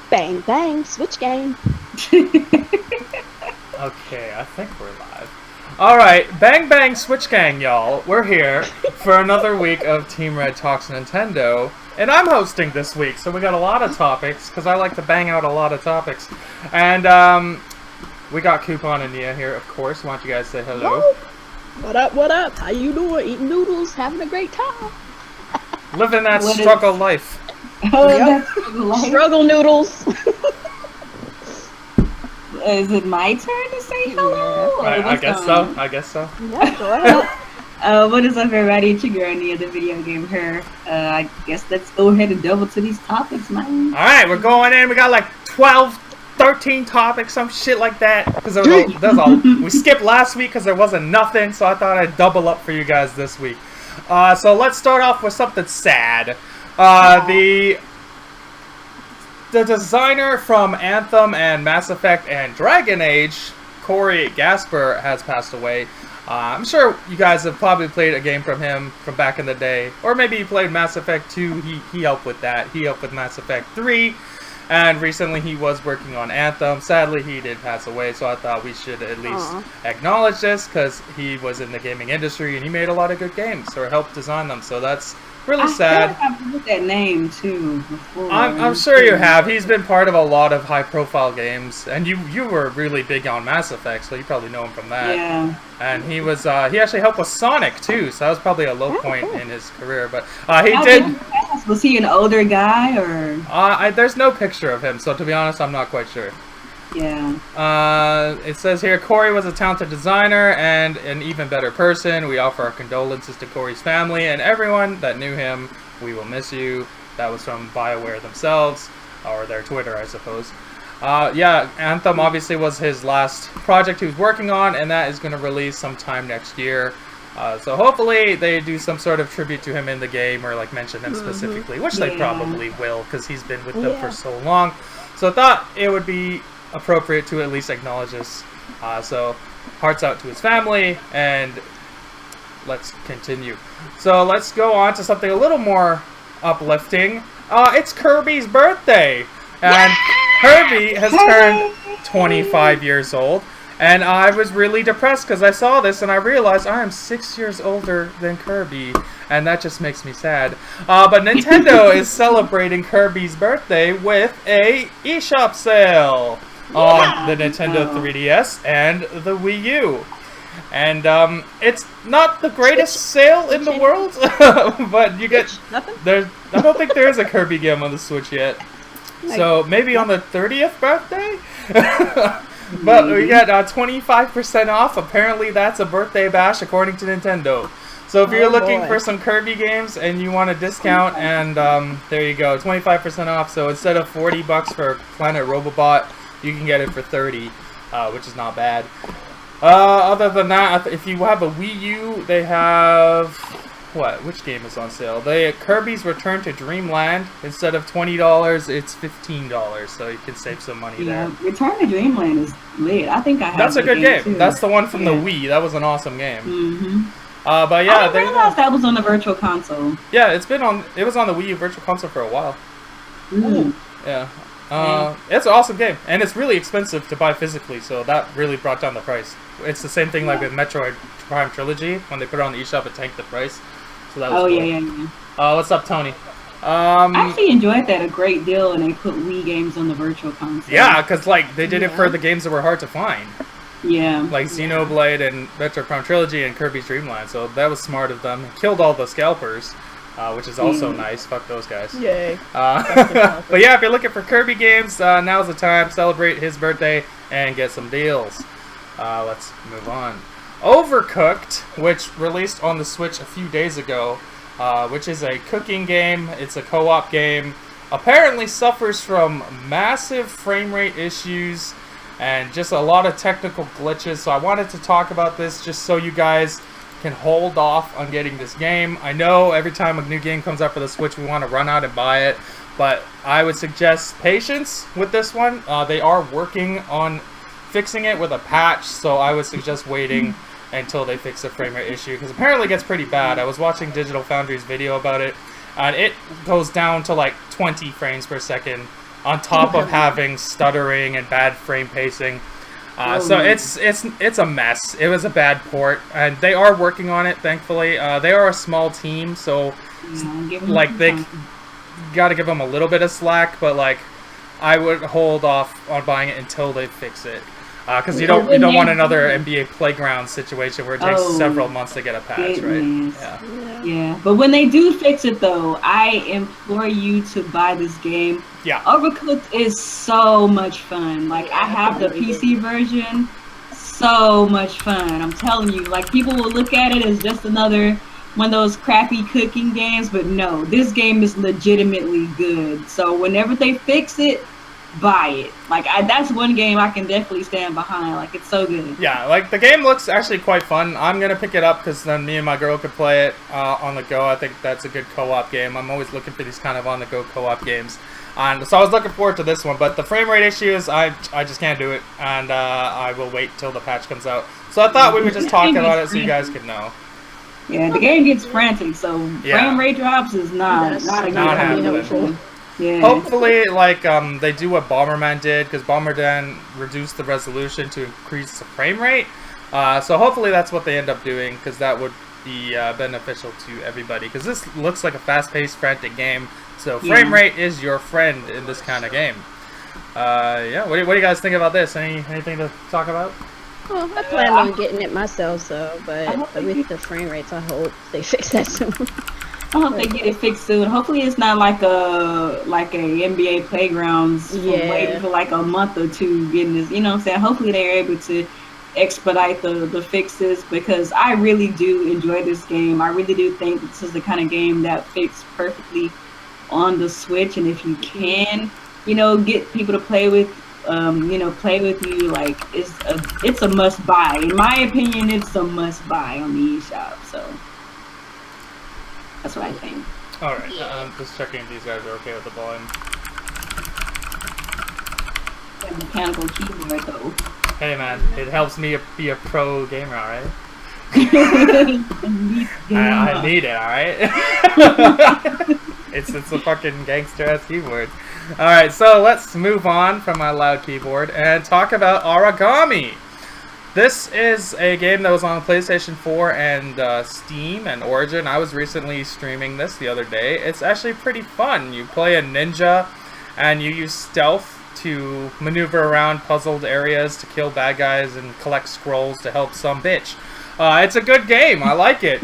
Bang bang, switch game. Okay, I think we're live. Alright, Bang Bang Switch Gang, y'all. We're here for another week of Team Red Talks Nintendo. And I'm hosting this week, so we got a lot of topics, because I like to bang out a lot of topics. And, we got Kuuppon and Nia here, of course. Why don't you guys say hello? Whoa. What up, what up? How you doing? Eating noodles, having a great time. Living that struggle life. Oh, Yep. that's Struggle noodles. Is it my turn to say hello? I guess so. I guess so. Yeah, go ahead. What is up, everybody? It's your girl, Nia, the video game her. I guess let's go ahead and double to these topics, man. Alright, we're going in. We got like 12, 13 topics, some shit like that. Because we skipped last week because there wasn't nothing, so I thought I'd double up for you guys this week. So let's start off with something sad. The designer from Anthem and Mass Effect and Dragon Age, Corey Gasper, has passed away. I'm sure you guys have probably played a game from him from back in the day. Or maybe you played Mass Effect 2, he helped with that. He helped with Mass Effect 3. And recently he was working on Anthem. Sadly, he did pass away, so I thought we should at least acknowledge this, because he was in the gaming industry and he made a lot of good games, or helped design them, so that's really sad. I feel like I've heard that name, too, before. I'm sure you have. He's been part of a lot of high-profile games, and you were really big on Mass Effect, so you probably know him from that. Yeah. And he was he actually helped with Sonic too, so that was probably a low point in his career. But he did. Was he an older guy or? There's no picture of him, so to be honest, I'm not quite sure. Yeah. It says here, Corey was a talented designer and an even better person. We offer our condolences to Corey's family and everyone that knew him. We will miss you. That was from BioWare themselves, or their Twitter, I suppose. Yeah, Anthem obviously was his last project he was working on, and that is going to release sometime next year. So hopefully they do some sort of tribute to him in the game, or like mention him specifically, which they probably will, because he's been with them for so long. So I thought it would be appropriate to at least acknowledge this. So hearts out to his family, and let's continue. So let's go on to something a little more uplifting. It's Kirby's birthday, and Kirby has turned 25 years old, and I was really depressed because I saw this and I realized I am 6 years older than Kirby, and that just makes me sad. But Nintendo is celebrating Kirby's birthday with a eShop sale on the Nintendo 3DS and the Wii U. And it's not the greatest sale in the world, but you get I don't think there is a Kirby game on the Switch yet. So maybe on the 30th birthday? But we got 25% off. Apparently that's a birthday bash according to Nintendo. So if you're looking for some Kirby games and you want a discount, and there you go, 25% off. So instead of $40 for Planet Robobot, you can get it for $30, which is not bad. Other than that, if you have a Wii U, they have... Which game is on sale? Kirby's Return to Dreamland. Instead of $20, it's $15, so you can save some money there. Return to Dreamland is lit. I think I have. That's a good game. Too. That's the one from the Wii. That was an awesome game. But yeah, I didn't realize that was on the Virtual Console. Yeah, it was on the Wii U Virtual Console for a while. Yeah. It's an awesome game, and it's really expensive to buy physically, so that really brought down the price. It's the same thing like with Metroid Prime Trilogy. When they put it on the eShop, it tanked the price. So that was cool. yeah. What's up, Tony? I actually enjoyed that a great deal, and they put Wii games on the Virtual Console. Yeah, because like they did it for the games that were hard to find. Yeah. Like Xenoblade and Metroid Prime Trilogy and Kirby's Dream Land. So that was smart of them. Killed all the scalpers, which is also nice. Fuck those guys. Yay. But yeah, if you're looking for Kirby games, now's the time. Celebrate his birthday and get some deals. Let's move on. Overcooked, which released on the Switch a few days ago, which is a cooking game. It's a co-op game. Apparently suffers from massive frame rate issues and just a lot of technical glitches. So I wanted to talk about this just so you guys can hold off on getting this game. I know every time a new game comes out for the Switch, we want to run out and buy it, but I would suggest patience with this one. They are working on fixing it with a patch, so I would suggest waiting until they fix the frame rate issue, because apparently it gets pretty bad. I was watching Digital Foundry's video about it, and it goes down to like 20 frames per second on top of having stuttering and bad frame pacing. So it's a mess. It was a bad port, and they are working on it. Thankfully, they are a small team, so like they got to give them a little bit of slack. But like, I would hold off on buying it until they fix it, because you don't want another NBA Playground situation where it takes several months to get a patch, right? Yeah. But when they do fix it, though, I implore you to buy this game. Yeah. Overcooked is so much fun. Like, I have the PC version. So much fun. I'm telling you. Like, people will look at it as just another one of those crappy cooking games. But no, this game is legitimately good. So whenever they fix it, buy it. Like, that's one game I can definitely stand behind. Like, it's so good. Yeah, like, the game looks actually quite fun. I'm gonna pick it up because then me and my girl could play it on the go. I think that's a good co-op game. I'm always looking for these kind of on-the-go co-op games. And so I was looking forward to this one, but the frame rate issues, I just can't do it, and I will wait till the patch comes out. So I thought we would just talk about it so you guys could know. Yeah, the game gets frantic, so frame rate drops is not a good happening. Yeah. Hopefully, like, they do what Bomberman did, because Bomberman reduced the resolution to increase the frame rate. So hopefully that's what they end up doing, because that would be beneficial to everybody. Because this looks like a fast-paced, frantic game, so frame rate is your friend in this kind of game. Yeah, what do you guys think about this? Anything to talk about? Well, I plan on getting it myself, but with the frame rates, I hope they fix that soon. I hope they get it fixed soon. Hopefully it's not like a NBA Playgrounds waiting for like a month or two getting this, you know what I'm saying? Hopefully they're able to expedite the fixes, because I really do enjoy this game. I really do think this is the kind of game that fits perfectly on the Switch, and if you can, you know, get people to play with play with you, like, it's a must buy. In my opinion, it's a must buy on the eShop, so that's what I think. Alright, I'm just checking if these guys are okay with the volume. That mechanical keyboard, though. Hey man, it helps me be a pro gamer, alright? I need it, alright? It's a fucking gangster-ass keyboard. Alright, so let's move on from my loud keyboard and talk about Origami. This is a game that was on PlayStation 4 and Steam and Origin. I was recently streaming this the other day. It's actually pretty fun. You play a ninja and you use stealth to maneuver around puzzled areas to kill bad guys and collect scrolls to help some bitch. It's a good game. I like it.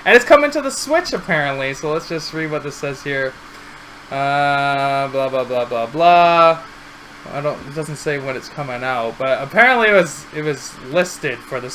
And it's coming to the Switch apparently, so let's just read what this says here. Blah blah blah blah blah. It doesn't say when it's coming out, but apparently it was listed for the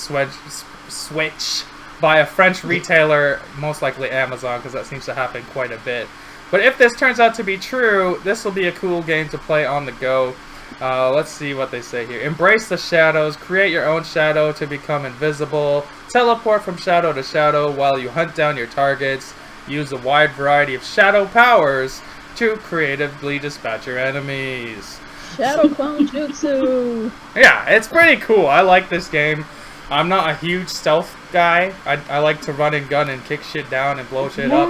Switch by a French retailer, most likely Amazon, because that seems to happen quite a bit. But if this turns out to be true, this will be a cool game to play on the go. Let's see what they say here. Embrace the shadows. Create your own shadow to become invisible. Teleport from shadow to shadow while you hunt down your targets. Use a wide variety of shadow powers to creatively dispatch your enemies. Shadow Clone Jutsu! Yeah, it's pretty cool. I like this game. I'm not a huge stealth guy. I like to run and gun and kick shit down and blow shit up.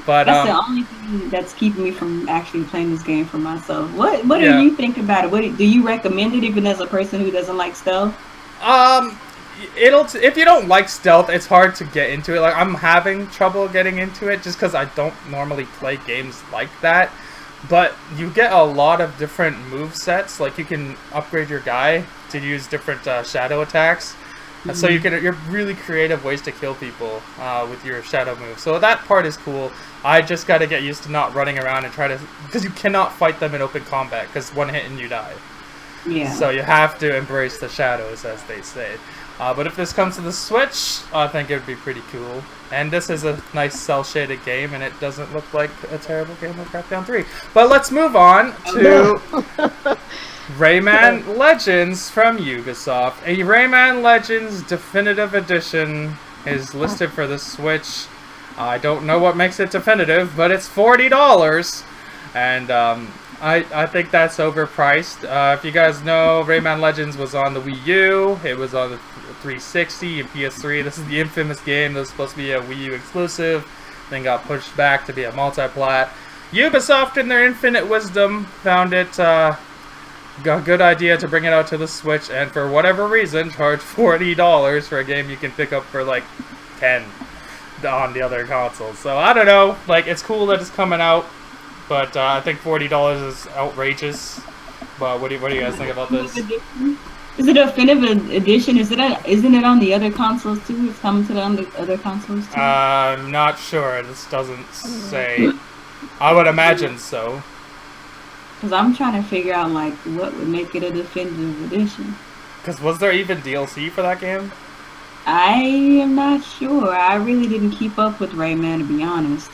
But that's the only thing that's keeping me from actually playing this game for myself. What do you think about it? Do you recommend it even as a person who doesn't like stealth? If you don't like stealth, it's hard to get into it. Like, I'm having trouble getting into it just because I don't normally play games like that. But you get a lot of different move sets. Like, you can upgrade your guy to use different shadow attacks. So you're really creative ways to kill people with your shadow move. So that part is cool. I just got to get used to not running around and because you cannot fight them in open combat, because one hit and you die. Yeah. So you have to embrace the shadows, as they say. But if this comes to the Switch, I think it would be pretty cool. And this is a nice cel-shaded game, and it doesn't look like a terrible game like Crackdown 3. But let's move on to Rayman Legends from Ubisoft. A Rayman Legends Definitive Edition is listed for the Switch. I don't know what makes it definitive, but it's $40. And I think that's overpriced. If you guys know, Rayman Legends was on the Wii U. It was on the 360 and PS3. This is the infamous game that was supposed to be a Wii U exclusive. Then got pushed back to be a multi-plat. Ubisoft, in their infinite wisdom, found it a good idea to bring it out to the Switch, and for whatever reason, charge $40 for a game you can pick up for like 10 on the other consoles. So I don't know. Like, it's cool that it's coming out, but I think $40 is outrageous. But what do you guys think about this? Is it a definitive edition? Isn't it on the other consoles too? It's coming to the other consoles too? I'm not sure. This doesn't say. I would imagine so. Because I'm trying to figure out, like, what would make it a definitive edition. Because was there even DLC for that game? I am not sure. I really didn't keep up with Rayman, to be honest. So,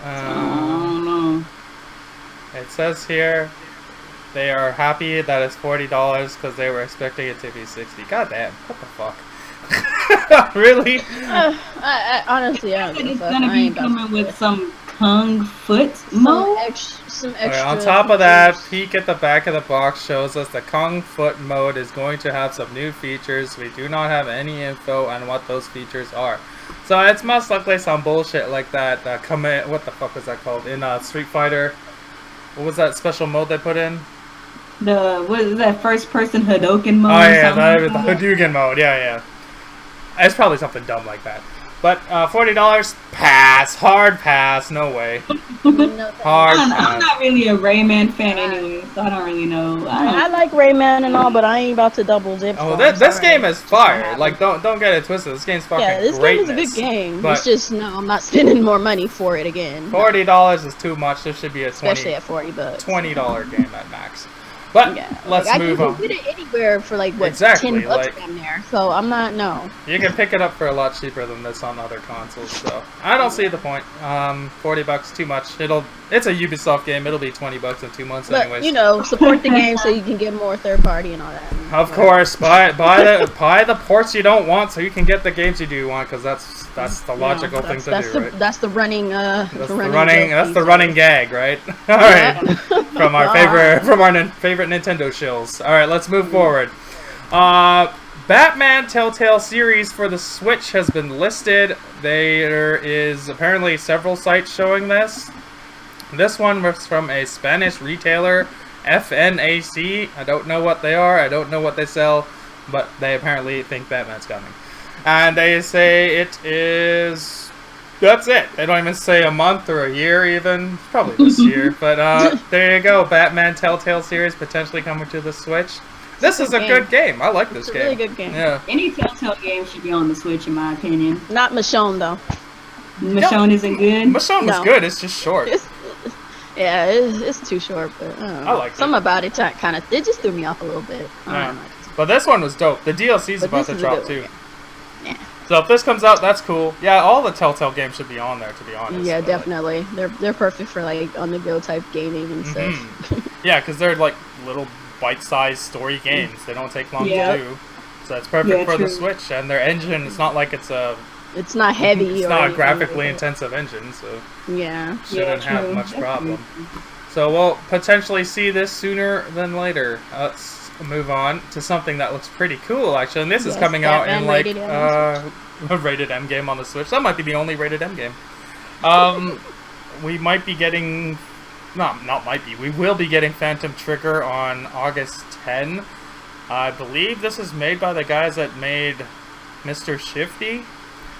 I don't know. It says here they are happy that it's $40 because they were expecting it to be $60. God damn, what the fuck? Really? I honestly, I don't give a It's fuck. gonna I be ain't about coming to with do it. some Kung Foot mode? Some Okay, extra. on top of that, features. peek at the back of the box shows us the Kung Foot mode is going to have some new features. We do not have any info on what those features are. So it's most likely some bullshit like that. What the fuck was that called? In Street Fighter. What was that special mode they put in? What is that, first person Hadouken mode? Oh or yeah, something the like that? Hadouken mode. Yeah. It's probably something dumb like that. But $40, pass, hard pass, no way. No, Hard I'm pass. not really a Rayman fan anyway, so I don't really know. I like Rayman and all, but I ain't about to double dip. Oh, so I'm this sorry. game is Just not fire. happening. Like, don't get it twisted. This game's fucking Yeah, this greatness. game is a good game. But It's just I'm not spending more money for it again. $40 is too much. This should be a Especially at $40. $20 game at max. But Yeah, let's like, move I on. can get it anywhere for like what Exactly, $10 like- down there. So I'm not You can pick it up for a lot cheaper than this on other consoles, so I don't see the point. $40 too much. It's a Ubisoft game. It'll be $20 in 2 months But anyways. you know, support the game so you can get more third party and all that. Of course, buy the ports you don't want so you can get the games you do want, because that's the logical thing to do, right? That's the running. That's the the running. running. joke That's the these running days. gag, right? All right. From our Alright. favorite Nintendo shills. All right, let's move forward. Batman Telltale series for the Switch has been listed. There is apparently several sites showing this. This one was from a Spanish retailer, FNAC. I don't know what they are. I don't know what they sell, but they apparently think Batman's coming. And they say it is... That's it. They don't even say a month or a year even. It's probably this year. But there you go. Batman Telltale series potentially coming to the Switch. This is a good game. I like this It's a game. really good game. Yeah. Any Telltale game should be on the Switch, in my opinion. Not Michonne though. Michonne isn't good. Michonne was No. good. It's just short. It's too short, but I don't know. I liked it. Something about it kind of it just threw me off a little bit. I Yeah. don't know. But this one was dope. The DLC's But about this to is a drop good too. one, yeah. So if this comes out, that's cool. Yeah, all the Telltale games should be on there, to be honest. Yeah, But, definitely. They're perfect for like on the go type gaming and stuff. Yeah, because they're like little bite-sized story games. They don't take long Yeah. to do. So it's perfect Yeah, for the true. Switch, and their engine, it's not like it's a It's not heavy. it's or not a anything graphically like that. intensive engine, so Yeah. shouldn't have true. much That's problem. true. So we'll potentially see this sooner than later. Let's move on to something that looks pretty cool, actually. And this is Yes, coming out in Batman like rated M on a rated M game on the Switch. That might be the only rated M game. We might be getting, not might be. We will be getting Phantom Trigger on August 10. I believe this is made by the guys that made Mr. Shifty.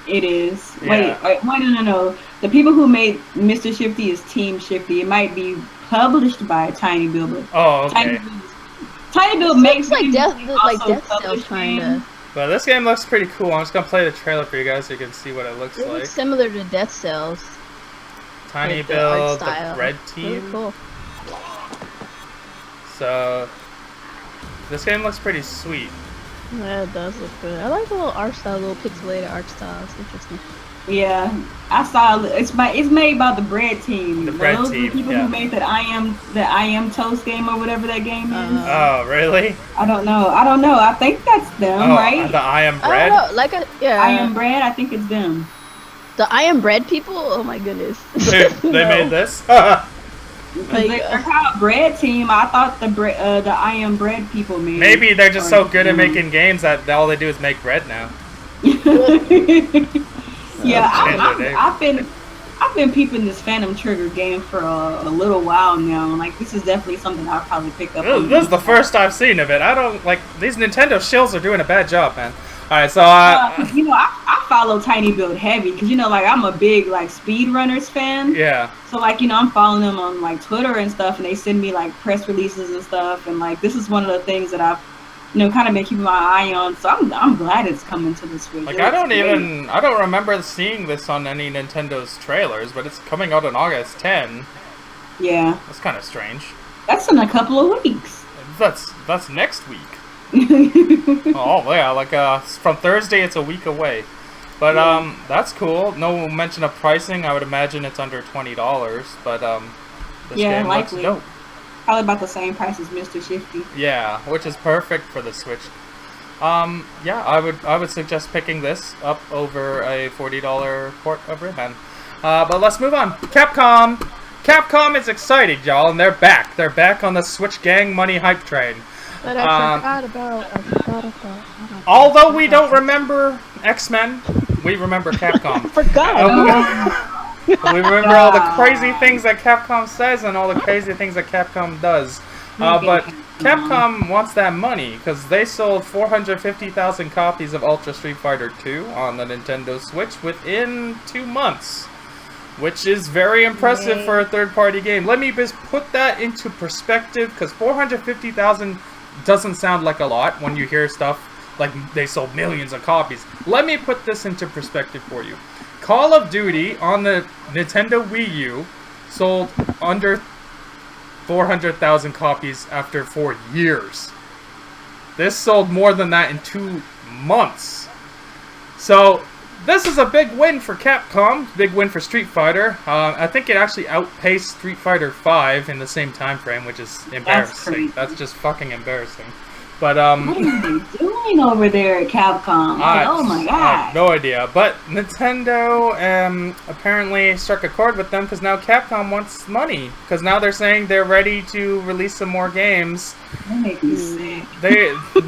It is. Yeah. Wait, no. The people who made Mr. Shifty is Team Shifty. It might be published by Tiny Build. But Oh, okay. Tiny Build makes Looks like games, Death, they like also Death Cell publish kind games. of. But this game looks pretty cool. I'm just gonna play the trailer for you guys so you can see what it looks It like. looks similar to Death Cells. Tiny like the art Build, the style. Red Really Team. cool. So this game looks pretty sweet. Yeah, it does look good. I like the little art style, little pixelated art style. It's interesting. Yeah, I saw it's made by the Bread Team. The Bread Those Team, are the people yeah. who made that I am Toast game or whatever that game is. Oh, really? I don't know. I think that's them, Oh, right? the I Am I Bread? don't know. Like I Am Bread. I think it's them. the I Am Bread people. Oh my goodness. They No. made this? Like, They're called Bread Team. I thought the I Am Bread people made. Maybe they're just so good at Mm. making games that all they do is make bread now. Yeah, Change their name. I've been peeping this Phantom Trigger game for a little while now. Like, this is definitely something I'll probably pick up. This is the first I've seen of it. I don't like these Nintendo shills are doing a bad job, man. All right, so you know, I follow Tiny Build heavy because you know, like I'm a big like speedrunners fan. Yeah. So like you know, I'm following them on like Twitter and stuff, and they send me like press releases and stuff, and like this is one of the things that I've kind of been keeping my eye on. So I'm glad it's coming to the Switch. Like I don't remember seeing this on any Nintendo's trailers, but it's coming out on August 10. Yeah. That's kind of strange. That's in a couple of weeks. That's next week. Oh yeah, like from Thursday it's a week away. But that's cool. No mention of pricing. I would imagine it's under $20, but this game likely. looks dope. Probably about the same price as Mr. Shifty. Yeah, which is perfect for the Switch. Yeah, I would suggest picking this up over a $40 port of Rayman. But let's move on. Capcom. Capcom is excited, y'all, and they're back. They're back on the Switch gang money hype train. But I forgot about. Although we don't remember X-Men, we remember Capcom. I forgot. We remember all the crazy things that Capcom says and all the crazy things that Capcom does. But Capcom wants that money because they sold 450,000 copies of Ultra Street Fighter 2 on the Nintendo Switch within 2 months, which is very impressive for a third-party game. Let me just put that into perspective because 450,000 doesn't sound like a lot when you hear stuff like they sold millions of copies. Let me put this into perspective for you. Call of Duty on the Nintendo Wii U sold under 400,000 copies after 4 years. This sold more than that in 2 months. So this is a big win for Capcom, big win for Street Fighter. I think it actually outpaced Street Fighter 5 in the same time frame, which is embarrassing. That's just fucking embarrassing. But what are they doing over there at Capcom? Oh my god! I have no idea. But Nintendo apparently struck a chord with them because now Capcom wants money. Because now they're saying they're ready to release some more games. That makes me sick.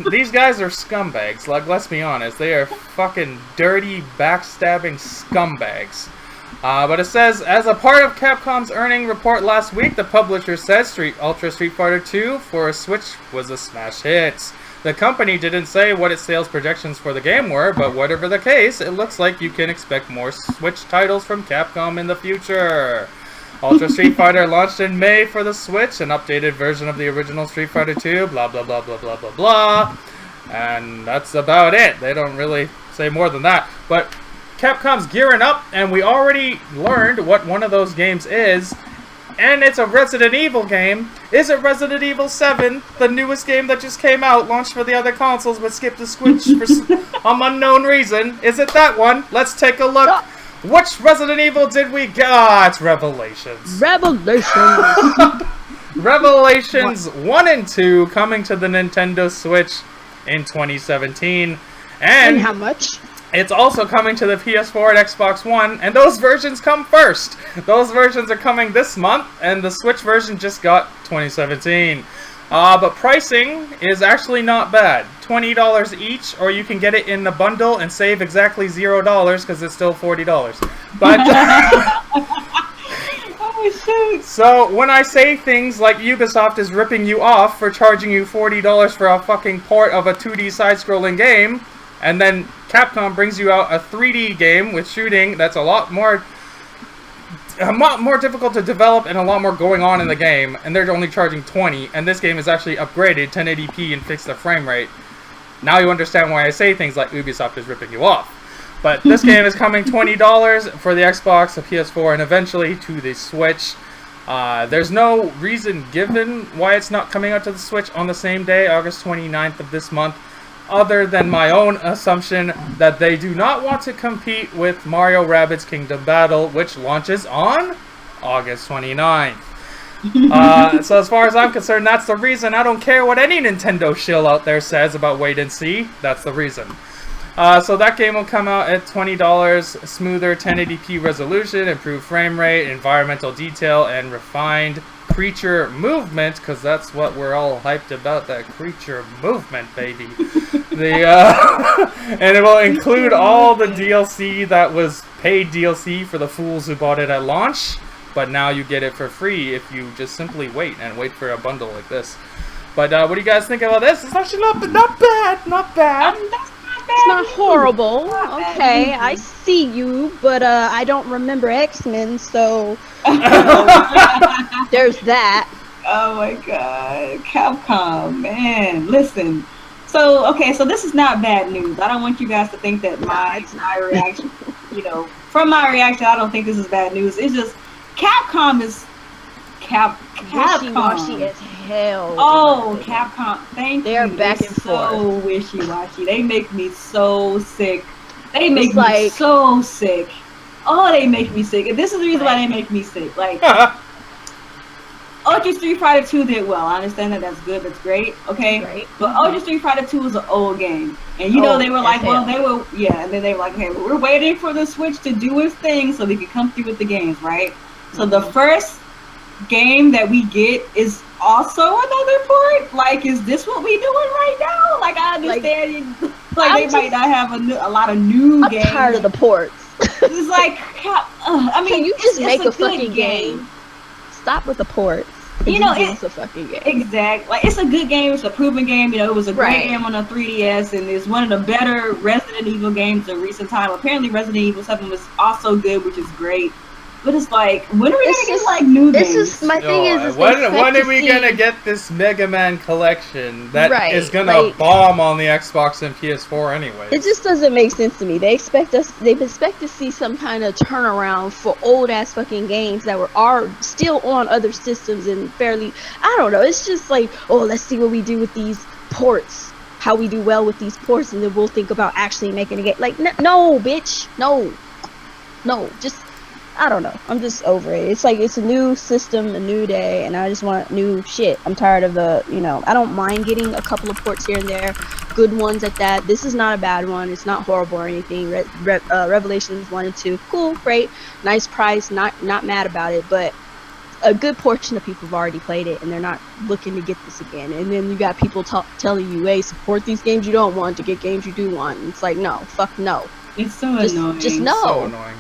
These guys are scumbags. Like, let's be honest, they are fucking dirty, backstabbing scumbags. But it says, as a part of Capcom's earning report last week, the publisher says Ultra Street Fighter 2 for a Switch was a smash hit. The company didn't say what its sales projections for the game were, but whatever the case, it looks like you can expect more Switch titles from Capcom in the future. Ultra Street Fighter launched in May for the Switch, an updated version of the original Street Fighter 2, blah blah blah blah blah blah blah. And that's about it. They don't really say more than that. But Capcom's gearing up, and we already learned what one of those games is, and it's a Resident Evil game. Is it Resident Evil 7, the newest game that just came out, launched for the other consoles, but skipped the Switch for some unknown reason? Is it that one? Let's take a look. Which Resident Evil did we get? Ah, it's Revelations. Revelations 1 and 2 coming to the Nintendo Switch in 2017. And how much? It's also coming to the PS4 and Xbox One, and those versions come first. Those versions are coming this month, and the Switch version just got 2017. But pricing is actually not bad. $20 each, or you can get it in the bundle and save exactly $0 because it's still $40. But oh, shoot. So when I say things like Ubisoft is ripping you off for charging you $40 for a fucking port of a 2D side-scrolling game, and then Capcom brings you out a 3D game with shooting that's a lot more difficult to develop and a lot more going on in the game, and they're only charging $20, and this game is actually upgraded 1080p and fixed the frame rate. Now you understand why I say things like Ubisoft is ripping you off. But this game is coming $20 for the Xbox, the PS4, and eventually to the Switch. There's no reason given why it's not coming out to the Switch on the same day, August 29th of this month, other than my own assumption that they do not want to compete with Mario Rabbids Kingdom Battle, which launches on August 29th. So as far as I'm concerned, that's the reason. I don't care what any Nintendo shill out there says about wait and see. That's the reason. So that game will come out at $20, smoother 1080p resolution, improved frame rate, environmental detail, and refined creature movement, because that's what we're all hyped about, that creature movement, baby. And it will include all the DLC that was paid DLC for the fools who bought it at launch, but now you get it for free if you just simply wait for a bundle like this. But what do you guys think about this? It's actually not bad, not bad. It's not horrible. Okay, I see you, but I don't remember X-Men, so there's that. Oh my god, Capcom, man, listen. So this is not bad news. I don't want you guys to think that my reaction, from my reaction, I don't think this is bad news. It's just Capcom is Capcom. Wishy-washy as hell. Oh, Capcom, thank you. They're back and forth. So wishy-washy. They make me so sick. They make me so sick. Oh, they make me sick. And this is the reason why they make me sick. Like, Ultra Street Fighter 2 did well. I understand that. That's good. That's great. Okay. Right. But Ultra Street Fighter 2 was an old game. And they were like, and then they were like, okay, we're waiting for the Switch to do its thing so we can come through with the games, right? So the first game that we get is also another port. Like, is this what we doing right now? Like, I understand they might not have a lot of new games. I'm tired of the ports. It's like, I mean, can you just make a fucking game? Stop with the ports. It's a fucking game. Exactly. Like, it's a good game. It's a proven game. It was a great game on the 3DS, and it's one of the better Resident Evil games of recent time. Apparently, Resident Evil 7 was also good, which is great. But it's like, when are we gonna get like new games? My thing is when are we gonna get this Mega Man collection that is gonna bomb on the Xbox and PS4 anyway? It just doesn't make sense to me. They expect to see some kind of turnaround for old ass fucking games that are still on other systems and fairly. I don't know. It's just like, let's see what we do with these ports. How we do well with these ports, and then we'll think about actually making a game. Like, no, bitch, no, just. I don't know. I'm just over it. It's like, it's a new system, a new day, and I just want new shit. I'm tired of I don't mind getting a couple of ports here and there, good ones at that. This is not a bad one. It's not horrible or anything. Revelations 1 and 2, cool, great, nice price, not mad about it, but a good portion of people have already played it, and they're not looking to get this again. And then you got people telling you, hey, support these games you don't want to get games you do want. And it's like, no, fuck no. It's so annoying. Just no. So annoying.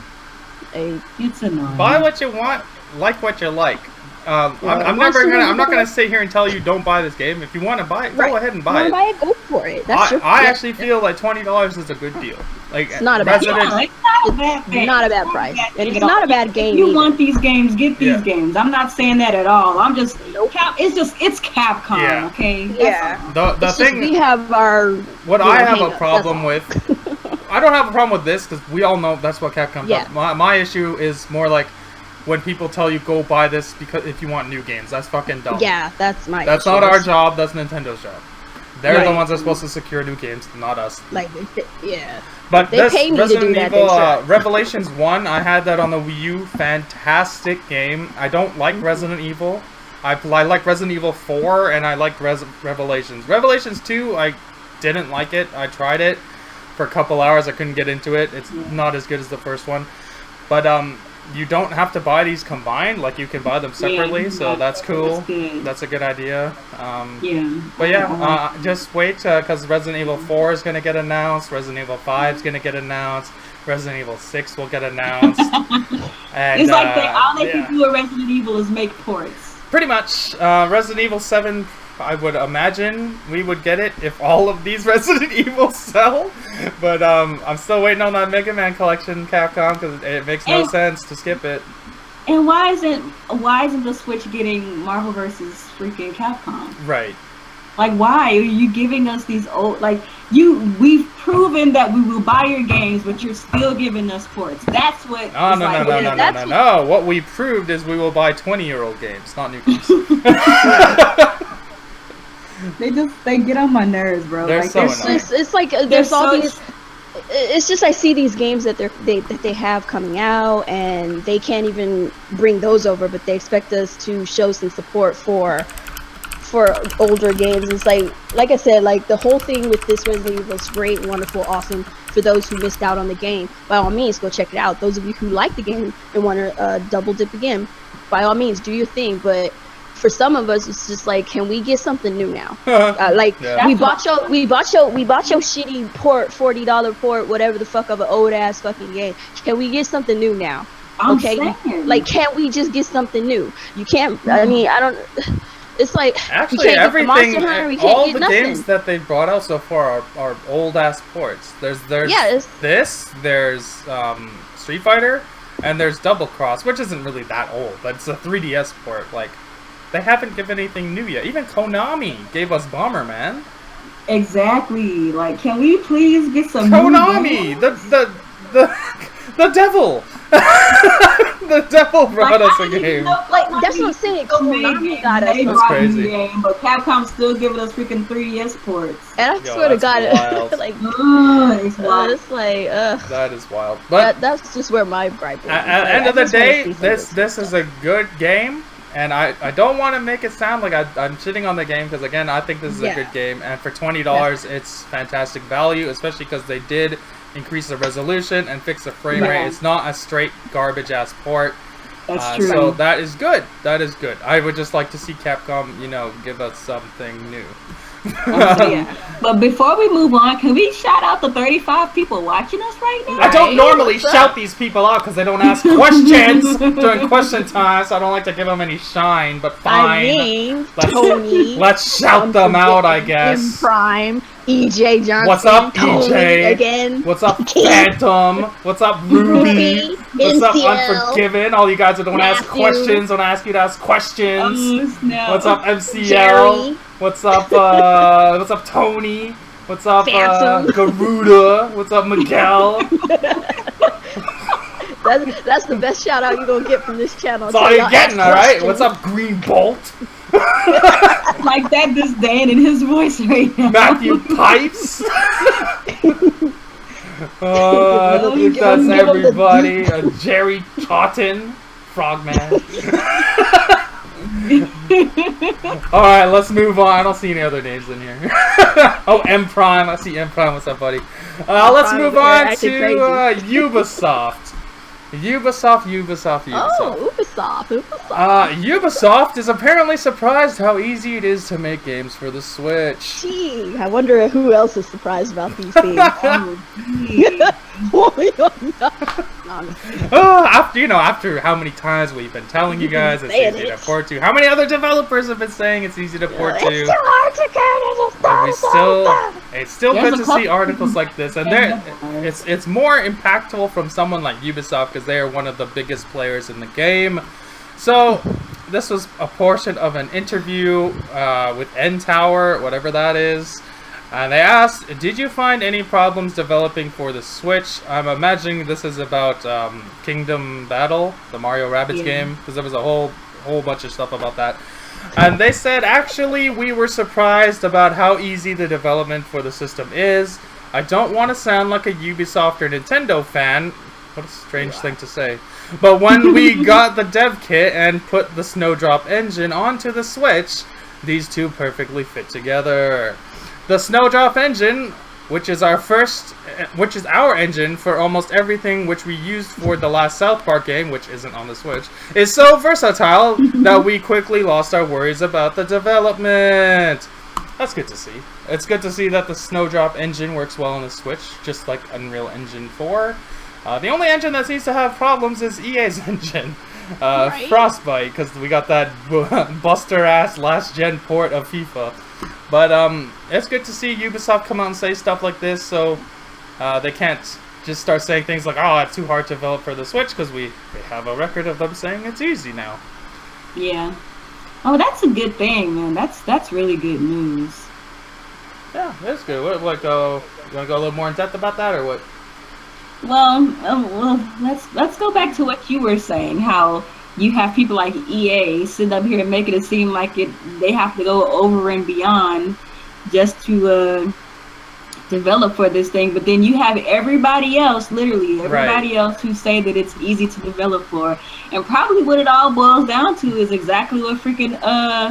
It's annoying. Buy what you want, like what you like. I'm not gonna sit here and tell you don't buy this game. If you want to buy it, go ahead and buy it. Go for it. I actually feel like $20 is a good deal. Like, it's not a bad price. It's not a bad price, and it's not a bad game. If you want these games, get these games. I'm not saying that at all. I'm just it's Capcom. Yeah. Okay. Yeah. The thing we have our. What I have a problem with. I don't have a problem with this because we all know that's what Capcom does. My issue is more like when people tell you go buy this because if you want new games. That's fucking dumb. Yeah, that's my. That's not our job. That's Nintendo's job. They're the ones that are supposed to secure new games, not us. But they pay me Resident to do Evil, that. Revelations 1, I had that on the Wii U. Fantastic game. I don't like Resident Evil. I like Resident Evil 4, and I like Revelations. Revelations 2, I didn't like it. I tried it for a couple hours. I couldn't get into it. It's not as good as the first one. But you don't have to buy these combined. Like, you can buy them separately, so that's cool. That's a good idea. But just wait, because Resident Evil 4 is going to get announced. Resident Evil 5 is going to get announced. Resident Evil 6 will get announced. And, it's like all they can do with Resident Evil is make ports. Pretty much. Resident Evil 7... I would imagine we would get it if all of these Resident Evil sell, but I'm still waiting on that Mega Man collection, Capcom, because it makes no sense to skip it. And why isn't the Switch getting Marvel vs. freaking Capcom? Right. Like, why are you giving us these old, we've proven that we will buy your games, but you're still giving us ports. That's what. No. What we proved is we will buy 20-year-old games, not new games. They get on my nerves, bro. They're so annoying. It's like there's all these. It's just I see these games that they have coming out, and they can't even bring those over, but they expect us to show some support for older games. It's like I said, like the whole thing with this Resident Evil is great, wonderful, awesome. For those who missed out on the game, by all means, go check it out. Those of you who like the game and want to double dip again, by all means, do your thing. But for some of us, it's just like, can we get something new now? Like Yeah. we bought your shitty port, $40 port, whatever the fuck of an old ass fucking game. Can we get something new now? I'm Okay, saying. like can't we just get something new? You can't. I mean, I don't. It's like Actually, we can't everything, get the Monster Hunter, we can't all get the nothing. games that they've brought out so far are old ass ports. There's there's Street Fighter, and there's Double Cross, which isn't really that old, but it's a 3DS port. Like, they haven't given anything new yet. Even Konami gave us Bomberman. Exactly. Like, can we please get some Konami, the devil. The devil brought us a game. Like, that's what I'm saying. Konami got us. That's crazy. Game, but Capcom's still giving us freaking 3DS ports. And I swear to God, like, It's wild. it's like, That is wild. But that's just where my gripe is. at the end of the day, this is a good game. And I don't want to make it sound like I'm shitting on the game, because again, I think this is a good game, and for $20 it's fantastic value, especially because they did increase the resolution and fix the frame rate. It's not a straight garbage ass port. That's true. So that is good. That is good. I would just like to see Capcom, give us something new. But before we move on, can we shout out the 35 people watching us right now? I don't normally shout these people out because they don't ask questions during question time, so I don't like to give them any shine, but fine. I mean, Tony. Let's shout them out, I guess. Prime, EJ Johnson. What's up, Tony EJ? again. What's up, Phantom? What's up, Ruby? What's up, MCL? Unforgiven? All you guys that don't ask Matthew. questions, don't ask you to ask questions. No. What's up, MCL? Jerry. What's up, what's up, Tony? What's up, Phantom. Garuda? What's up, Miguel? That's the best shout out you're gonna get from this channel. That's all you're getting, alright? What's up, Green Bolt? Like that disdain in his voice right now. Matthew Pipes? I think that's everybody. Jerry Totten, Frogman. Alright, let's move on. I don't see any other names in here. Oh, M Prime. I see M Prime. What's up, buddy? Let's move on to Ubisoft. Ubisoft. Oh, Ubisoft. Ubisoft is apparently surprised how easy it is to make games for the Switch. Gee, I wonder who else is surprised about these things. After how many times we've been telling you guys it's easy to port to, how many other developers have been saying it's easy to port to? It's too hard to It's still good to see articles like this, and it's more impactful from someone like Ubisoft because they are one of the biggest players in the game. So this was a portion of an interview with N Tower, whatever that is. And they asked, did you find any problems developing for the Switch? I'm imagining this is about Kingdom Battle, the Mario Rabbids game, because there was a whole bunch of stuff about that. And they said, actually, we were surprised about how easy the development for the system is. I don't want to sound like a Ubisoft or Nintendo fan. What a strange thing to say. But when we got the dev kit and put the Snowdrop engine onto the Switch, these two perfectly fit together. The Snowdrop engine, which is our engine for almost everything which we used for the last South Park game, which isn't on the Switch, is so versatile that we quickly lost our worries about the development. That's good to see. It's good to see that the Snowdrop engine works well on the Switch, just like Unreal Engine 4. The only engine that seems to have problems is EA's engine. Frostbite, because we got that buster-ass last-gen port of FIFA. But it's good to see Ubisoft come out and say stuff like this, so they can't just start saying things like, oh, it's too hard to develop for the Switch, because we have a record of them saying it's easy now. Yeah. Oh, that's a good thing, man. That's really good news. Yeah, that's good. You want to go a little more in depth about that, or what? Well, let's go back to what you were saying, how you have people like EA sitting up here and making it seem like they have to go over and beyond just to develop for this thing, but then you have everybody else, literally everybody else, who say that it's easy to develop for, and probably what it all boils down to is exactly what freaking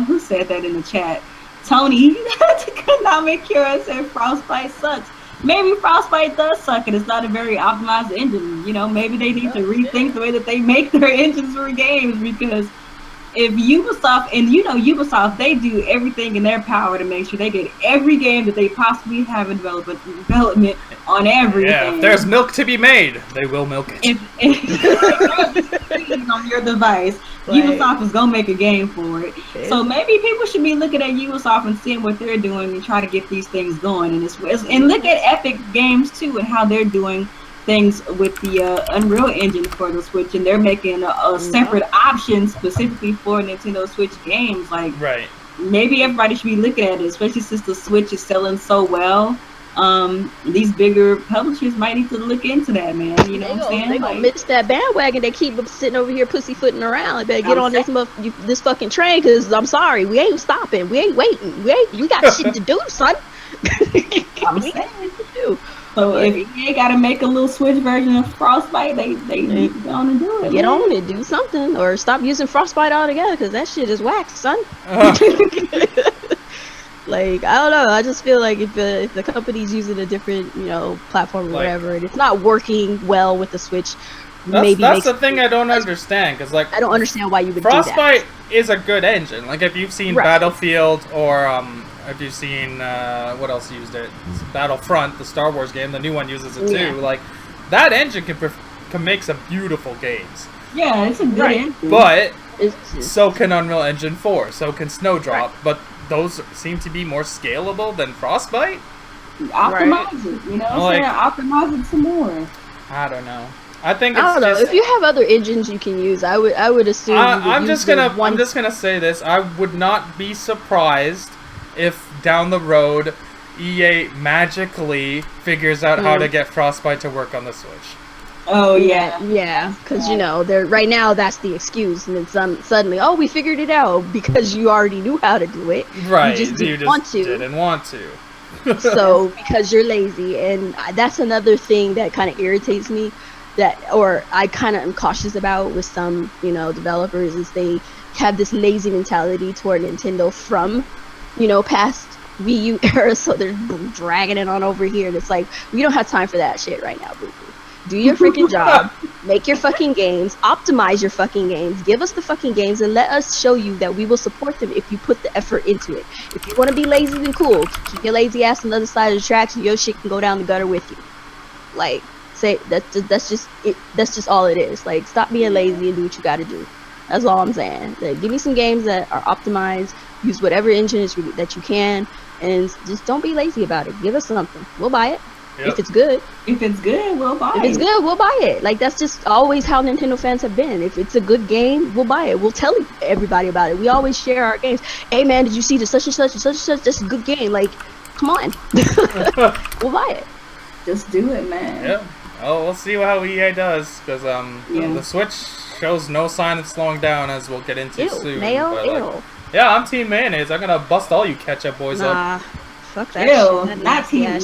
who said that in the chat? Tony Konami Cure said Frostbite sucks. Maybe Frostbite does suck and it's not a very optimized engine. Maybe they need to rethink the way that they make their engines for games, because if Ubisoft, and you know Ubisoft, they do everything in their power to make sure they get every game that they possibly have in development on everything. Yeah, if there's milk to be made, they will milk it. If on your device, Ubisoft is gonna make a game for it. So maybe people should be looking at Ubisoft and seeing what they're doing and try to get these things going. And look at Epic Games too and how they're doing things with the Unreal Engine for the Switch, and they're making a separate option specifically for Nintendo Switch games. Like, maybe everybody should be looking at it, especially since the Switch is selling so well. These bigger publishers might need to look into that, man. You know what I'm saying? They gonna miss that bandwagon. They keep sitting over here pussyfooting around. They better get on this fucking train, because I'm sorry, we ain't stopping. We ain't waiting. We got shit to do, son. I'm saying what to do. So if you gotta make a little Switch version of Frostbite, they need to go on and do it. Get on it, do something, or stop using Frostbite altogether, because that shit is whack, son. Like, I don't know. I just feel like if the company's using a different, platform or whatever, and it's not working well with the Switch, that's the thing I don't understand. Because I don't understand why you would Frostbite do that. is a good engine. Like, if you've seen Battlefield or if you've seen what else used it, Battlefront, the Star Wars game, the new one uses it too. Like, that engine can make some beautiful games. Yeah, it's a good engine. But so can Unreal Engine 4, so can Snowdrop, but those seem to be more scalable than Frostbite. Optimize it, optimize it some more. I don't know. I think it's I don't know. If you have other engines you can use, I would assume. I'm just gonna say this. I would not be surprised if down the road EA magically figures out how to get Frostbite to work on the Switch. Oh yeah, because they're right now that's the excuse, and then suddenly, we figured it out because you already knew how to do it. Right, you just didn't want to. So because you're lazy, and that's another thing that kind of irritates me, or I kind of am cautious about with some developers, is they have this lazy mentality toward Nintendo from past Wii U era, so they're dragging it on over here, and it's like, we don't have time for that shit right now, boo. Do your freaking job, make your fucking games, optimize your fucking games, give us the fucking games, and let us show you that we will support them if you put the effort into it. If you want to be lazy, then cool. Keep your lazy ass on the other side of the tracks, and your shit can go down the gutter with you. Like, that's just all it is. Like, stop being lazy and do what you gotta do. That's all I'm saying. Like, give me some games that are optimized, use whatever engine that you can, and just don't be lazy about it. Give us something. We'll buy it. Yep. If it's good, we'll buy it. If it's good, we'll buy it. Like, that's just always how Nintendo fans have been. If it's a good game, we'll buy it. We'll tell everybody about it. We always share our games. Hey man, did you see the such and such and such and such? That's a good game. Like, come on. We'll buy it. Just do it, man. Yeah. Oh, we'll see how EA does, because the Switch shows no sign of slowing down, as we'll get into soon. Mayo. Yeah, I'm Team Mayonnaise. I'm gonna bust all you ketchup boys up. Fuck that shit. Not team.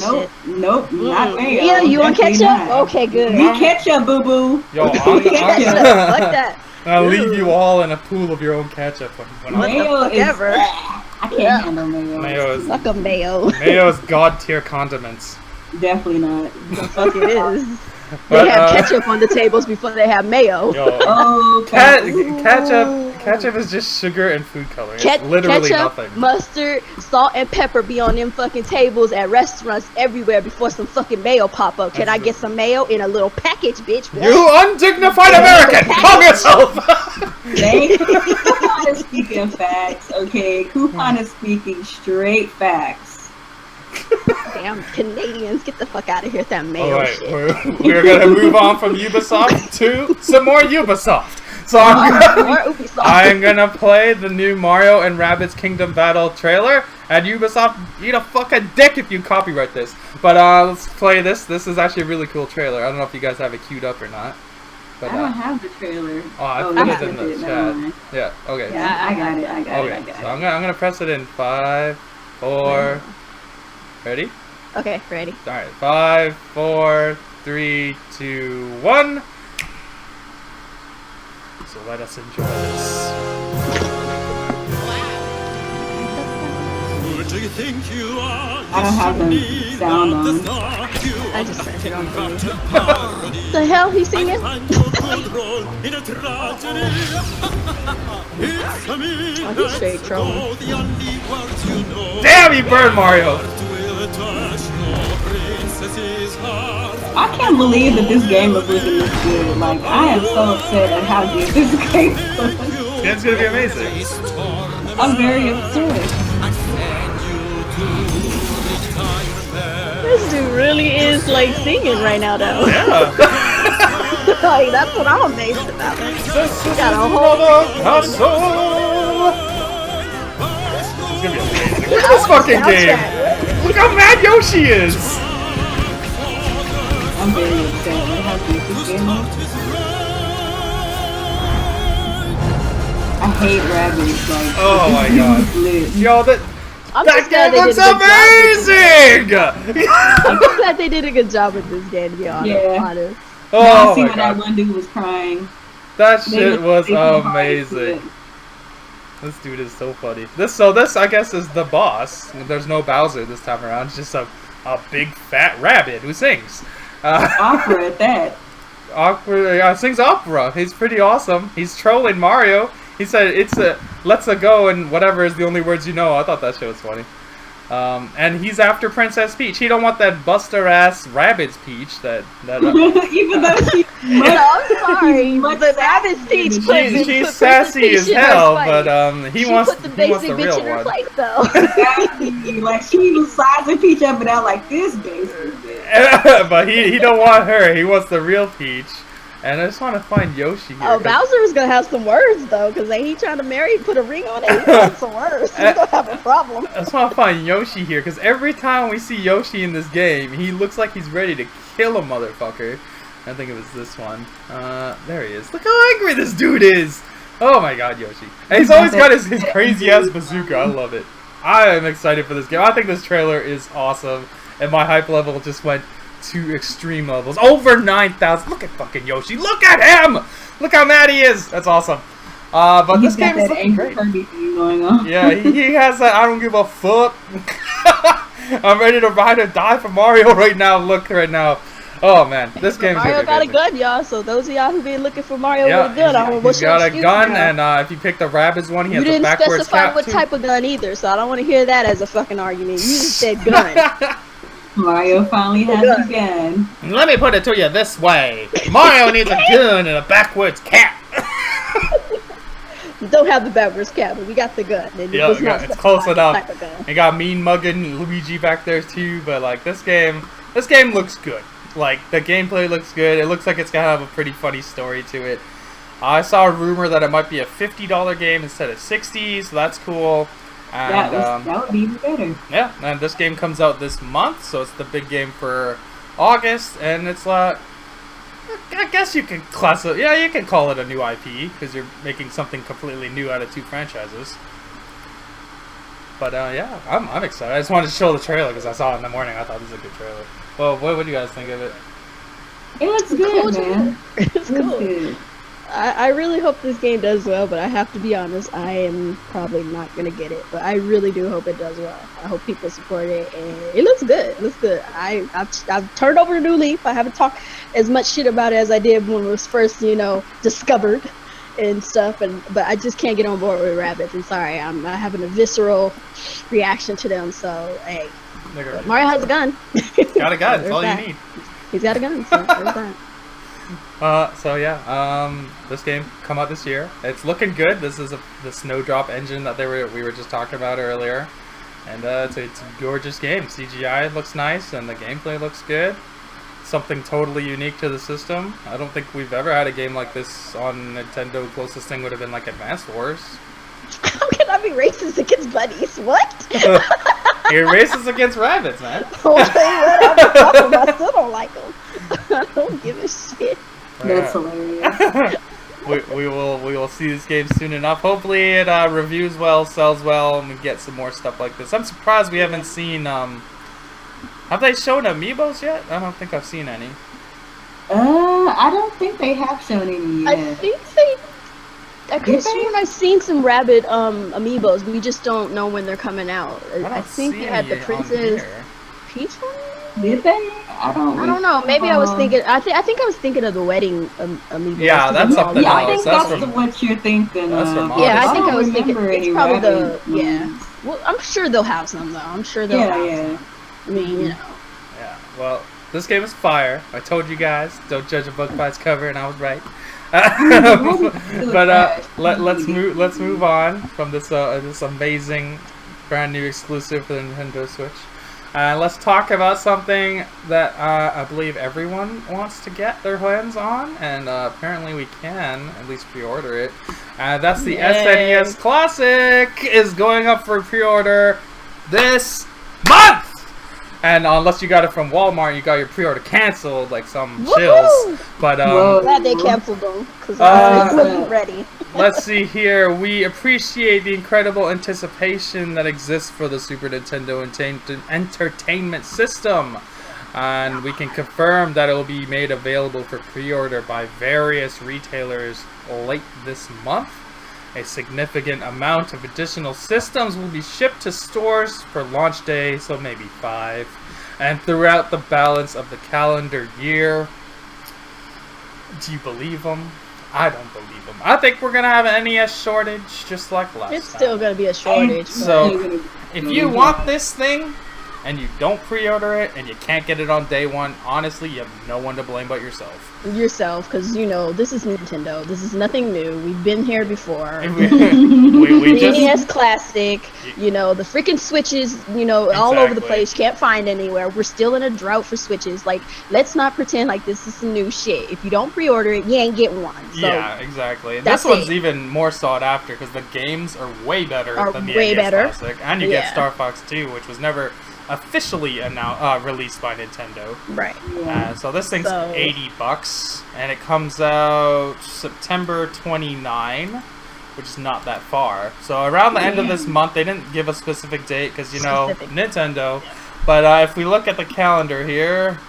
Nope. Not mayo. Yeah, you want ketchup? Not. Okay, good. You ketchup, boo boo. Yo, fuck that. I'll leave you all in a pool of your own ketchup when mayo is. I can't handle mayo. Fuck a mayo. Mayo is god tier condiments. Definitely not. The fuck it is. They have ketchup on the tables before they have mayo. Yo, ketchup is just sugar and food coloring. It's literally nothing. Mustard, salt, and pepper be on them fucking tables at restaurants everywhere before some fucking mayo pop up. Can I get some mayo in a little package, bitch? You undignified American! Calm yourself! Kuuppon is speaking facts, okay? Kuuppon is speaking straight facts. Damn Canadians, get the fuck out of here with that mayo shit. We're gonna move on from Ubisoft to some more Ubisoft. So I'm gonna play the new Mario and Rabbids Kingdom Battle trailer. And Ubisoft, eat a fucking dick if you copyright this. But let's play this. This is actually a really cool trailer. I don't know if you guys have it queued up or not. But, I don't have the trailer. Oh, I put it in the chat. Yeah. Okay. Yeah, I got it. So I'm gonna press it in 5, 4. Ready? Okay, ready. Alright, 5, 4, 3, 2, 1. So let us enjoy this. I don't have the sound on. I just turned it on for you. The hell he's singing? Oh, he's straight trolling. Damn, he burned Mario! I can't believe that this game was looking this good. Like, I am so upset at how good this game was. It's gonna be amazing. I'm very upset. This dude really is like singing right now, though. Yeah. Like, that's what I'm amazed about. This got a whole hustle. It's gonna be amazing. Look at this fucking game. Look how mad Yoshi is. I'm very upset at how good this game is. I hate rabbits. Like, Oh my god. lit. Yo, that game looks amazing! I'm just glad they did a good job with this game, to be honest. Yeah. Oh Now I see my when that god. one dude was crying. That shit was They hard amazing. to it. This dude is so funny. This I guess is the boss. There's no Bowser this time around. It's just a big fat rabbit who sings. Opera at that. Awkward. Sings opera. He's pretty awesome. He's trolling Mario. He said it's a let's go and whatever is the only words you know. I thought that shit was funny. And he's after Princess Peach. He don't want that buster ass Rabbids Peach. Even though she's I'm sorry, but the Rabbit Peach she's sassy as hell, but he wants put the he basic wants the bitch real in her one. place, though. exactly. Like she was sizing Peach up and out like this basic bitch. But he don't want her. He wants the real Peach. And I just want to find Yoshi here. Oh, Bowser is gonna have some words though, because he trying to marry, put a ring on it. He wants some words. He's gonna have a problem. I just want to find Yoshi here, because every time we see Yoshi in this game, he looks like he's ready to kill a motherfucker. I think it was this one. There he is. Look how angry this dude is. Oh my god, Yoshi. And he's always got his crazy ass bazooka. I love it. I am excited for this game. I think this trailer is awesome. And my hype level just went to extreme levels. Over 9,000. Look at fucking Yoshi. Look at him! Look how mad he is. That's awesome. But this game is looking great. Thing going on. Yeah, he has that I don't give a fuck. I'm ready to ride or die for Mario right now. Look right now. Oh man, this game's Mario got a gun, y'all. So those of y'all who been looking for Mario with a gun, I don't know what's he's got your a excuse gun, now. and if you pick the Rabbids one, he You has a didn't backwards specify cap what too. type of gun either, so I don't want to hear that as a fucking argument. You just said gun. Mario finally has a gun. Let me put it to you this way: Mario needs a gun and a backwards cap. You don't have the backwards cap, but we got the gun. And Yeah, it's close enough. Type of gun. We got mean mugging Luigi back there too, but like this game looks good. Like the gameplay looks good. It looks like it's gonna have a pretty funny story to it. I saw a rumor that it might be a $50 game instead of $60, so that's cool. And, that would be even better. yeah, and this game comes out this month, so it's the big game for August, and it's I guess you can class it. Yeah, you can call it a new IP because you're making something completely new out of two franchises. But yeah, I'm excited. I just wanted to show the trailer because I saw it in the morning. I thought this was a good trailer. Well, what do you guys think of it? It looks good, man. It's cool. Good. I really hope this game does well, but I have to be honest, I am probably not gonna get it. But I really do hope it does well. I hope people support it, and it looks good. It looks good. I've turned over a new leaf. I haven't talked as much shit about it as I did when it was first, discovered and stuff. But I just can't get on board with rabbits. I'm sorry. I'm having a visceral reaction to them. So hey, Mario has a gun. Got a gun. That's all you need. He's got a gun. So there's that. So yeah, this game come out this year. It's looking good. This is the Snowdrop engine that we were just talking about earlier, and it's a gorgeous game. CGI looks nice, and the gameplay looks good. Something totally unique to the system. I don't think we've ever had a game like this on Nintendo. Closest thing would have been like Advance Wars. How can I be racist against bunnies? What? You're racist against rabbits, man. Okay, whatever. I still don't like them. I don't give a shit. That's hilarious. we will see this game soon enough. Hopefully it reviews well, sells well, and we get some more stuff like this. I'm surprised we haven't seen. Have they shown Amiibos yet? I don't think I've seen any. I don't think they have shown any yet. I think I could have sworn I've seen some rabbit amiibos. We just don't know when they're coming out. I think they had the Princess Peach one. Did they? I don't know. Maybe I was thinking. I think I was thinking of the wedding amiibo. Yeah, that's something yeah, else. I think that's what you're thinking. That's from yeah, I think I was thinking. It's probably the ones. Well, I'm sure they'll have some though. I'm sure they'll have some. I mean, you know. Yeah. Well, this game is fire. I told you guys, don't judge a book by its cover, and I was right. But let's move on from this this amazing brand new exclusive for the Nintendo Switch. Let's talk about something that I believe everyone wants to get their hands on, and apparently we can at least pre-order it. That's the SNES Classic is going up for pre-order this month. And unless you got it from Walmart, you got your pre-order canceled, like some chills. But glad they canceled them because I wasn't ready. Let's see here. We appreciate the incredible anticipation that exists for the Super Nintendo Entertainment System, and we can confirm that it will be made available for pre-order by various retailers late this month. A significant amount of additional systems will be shipped to stores for launch day, so maybe 5, and throughout the balance of the calendar year. Do you believe them? I don't believe them. I think we're going to have an NES shortage just like last time. It's still going to be a shortage. So, if you want this thing, and you don't pre-order it, and you can't get it on day one, honestly, you have no one to blame but yourself. Yourself, because, you know, this is Nintendo. This is nothing new. We've been here before. we just... NES Classic, you know, the freaking Switches, you know, all over the place. Can't find anywhere. We're still in a drought for Switches. Like, let's not pretend like this is some new shit. If you don't pre-order it, you ain't get one. So yeah, exactly. This one's even more sought after, because the games are way better than the NES Classic. And you get Star Fox 2, which was never officially released by Nintendo. Right. So this thing's $80, and it comes out September 29, which is not that far. So around the end of this month, they didn't give a specific date because, you know, Nintendo. But if we look at the calendar here,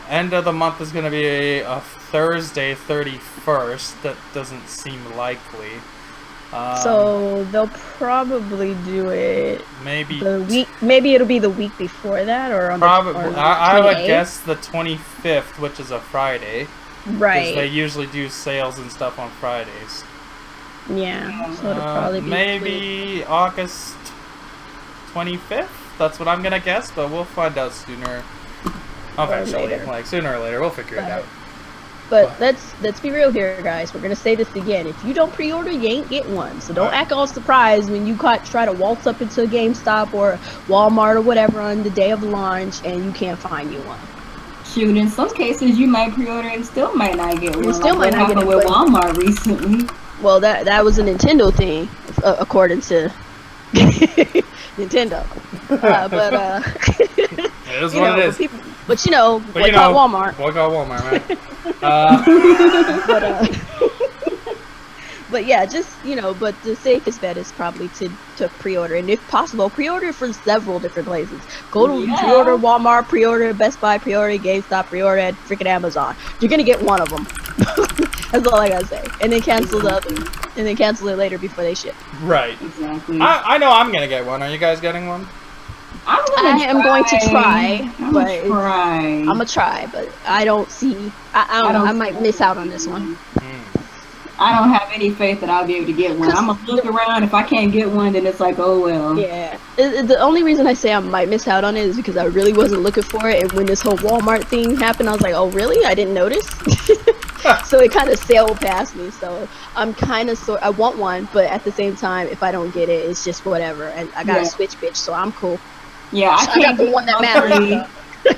end of the month is going to be a Thursday, 31st. That doesn't seem likely. So they'll probably do it maybe the week. Maybe it'll be the week before that, or on probably. the I would guess the 25th, which is a Friday. Right. Because they usually do sales and stuff on Fridays. Yeah. So it'll probably be maybe August 25th. That's what I'm gonna guess, but we'll find out sooner. Eventually, like sooner or later, we'll figure it out. But let's be real here, guys. We're gonna say this again. If you don't pre-order, you ain't getting one. So don't act all surprised when you try to waltz up into a GameStop or Walmart or whatever on the day of launch and you can't find you one. Shoot, in some cases you might pre-order and still might not get one. You still might not get it with Walmart recently. Well, that was a Nintendo thing, according to Nintendo. It is what it is. But you know, boycott Walmart. Boycott Walmart, right? But yeah, just, you know, but the safest bet is probably to pre-order, and if possible, pre-order from several different places. Go to pre-order Walmart, pre-order Best Buy, pre-order GameStop, pre-order at freaking Amazon. You're gonna get one of them. That's all I gotta say. And then cancel the other, and then cancel it later before they ship. Right. Exactly. I know I'm gonna get one. Are you guys getting one? I am going to try, I'm gonna try, but I don't see. I might miss out on this one. I don't have any faith that I'll be able to get one. I'm gonna look around. If I can't get one, then it's like, oh well. Yeah. The only reason I say I might miss out on it is because I really wasn't looking for it, and when this whole Walmart thing happened, I was like, oh really? I didn't notice. So it kind of sailed past me. So I'm kind of I want one, but at the same time, if I don't get it, it's just whatever. And I got a Switch, bitch, so I'm cool. Yeah, I got the one that matters.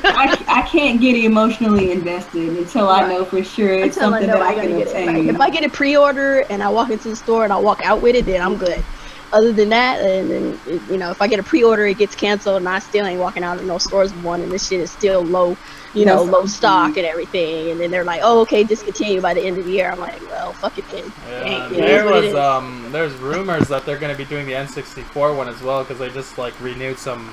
I can't get emotionally invested until I know for sure it's something that I can obtain. If I get a pre-order and I walk into the store and I walk out with it, then I'm good. Other than that, and then you know, if I get a pre-order, it gets canceled, and I still ain't walking out of no stores with one, and this shit is still low, low stock and everything, and then they're like, oh, okay, discontinue by the end of the year. I'm like, well, fuck it then. Yeah, there's rumors that they're gonna be doing the N64 one as well, because they just like renewed some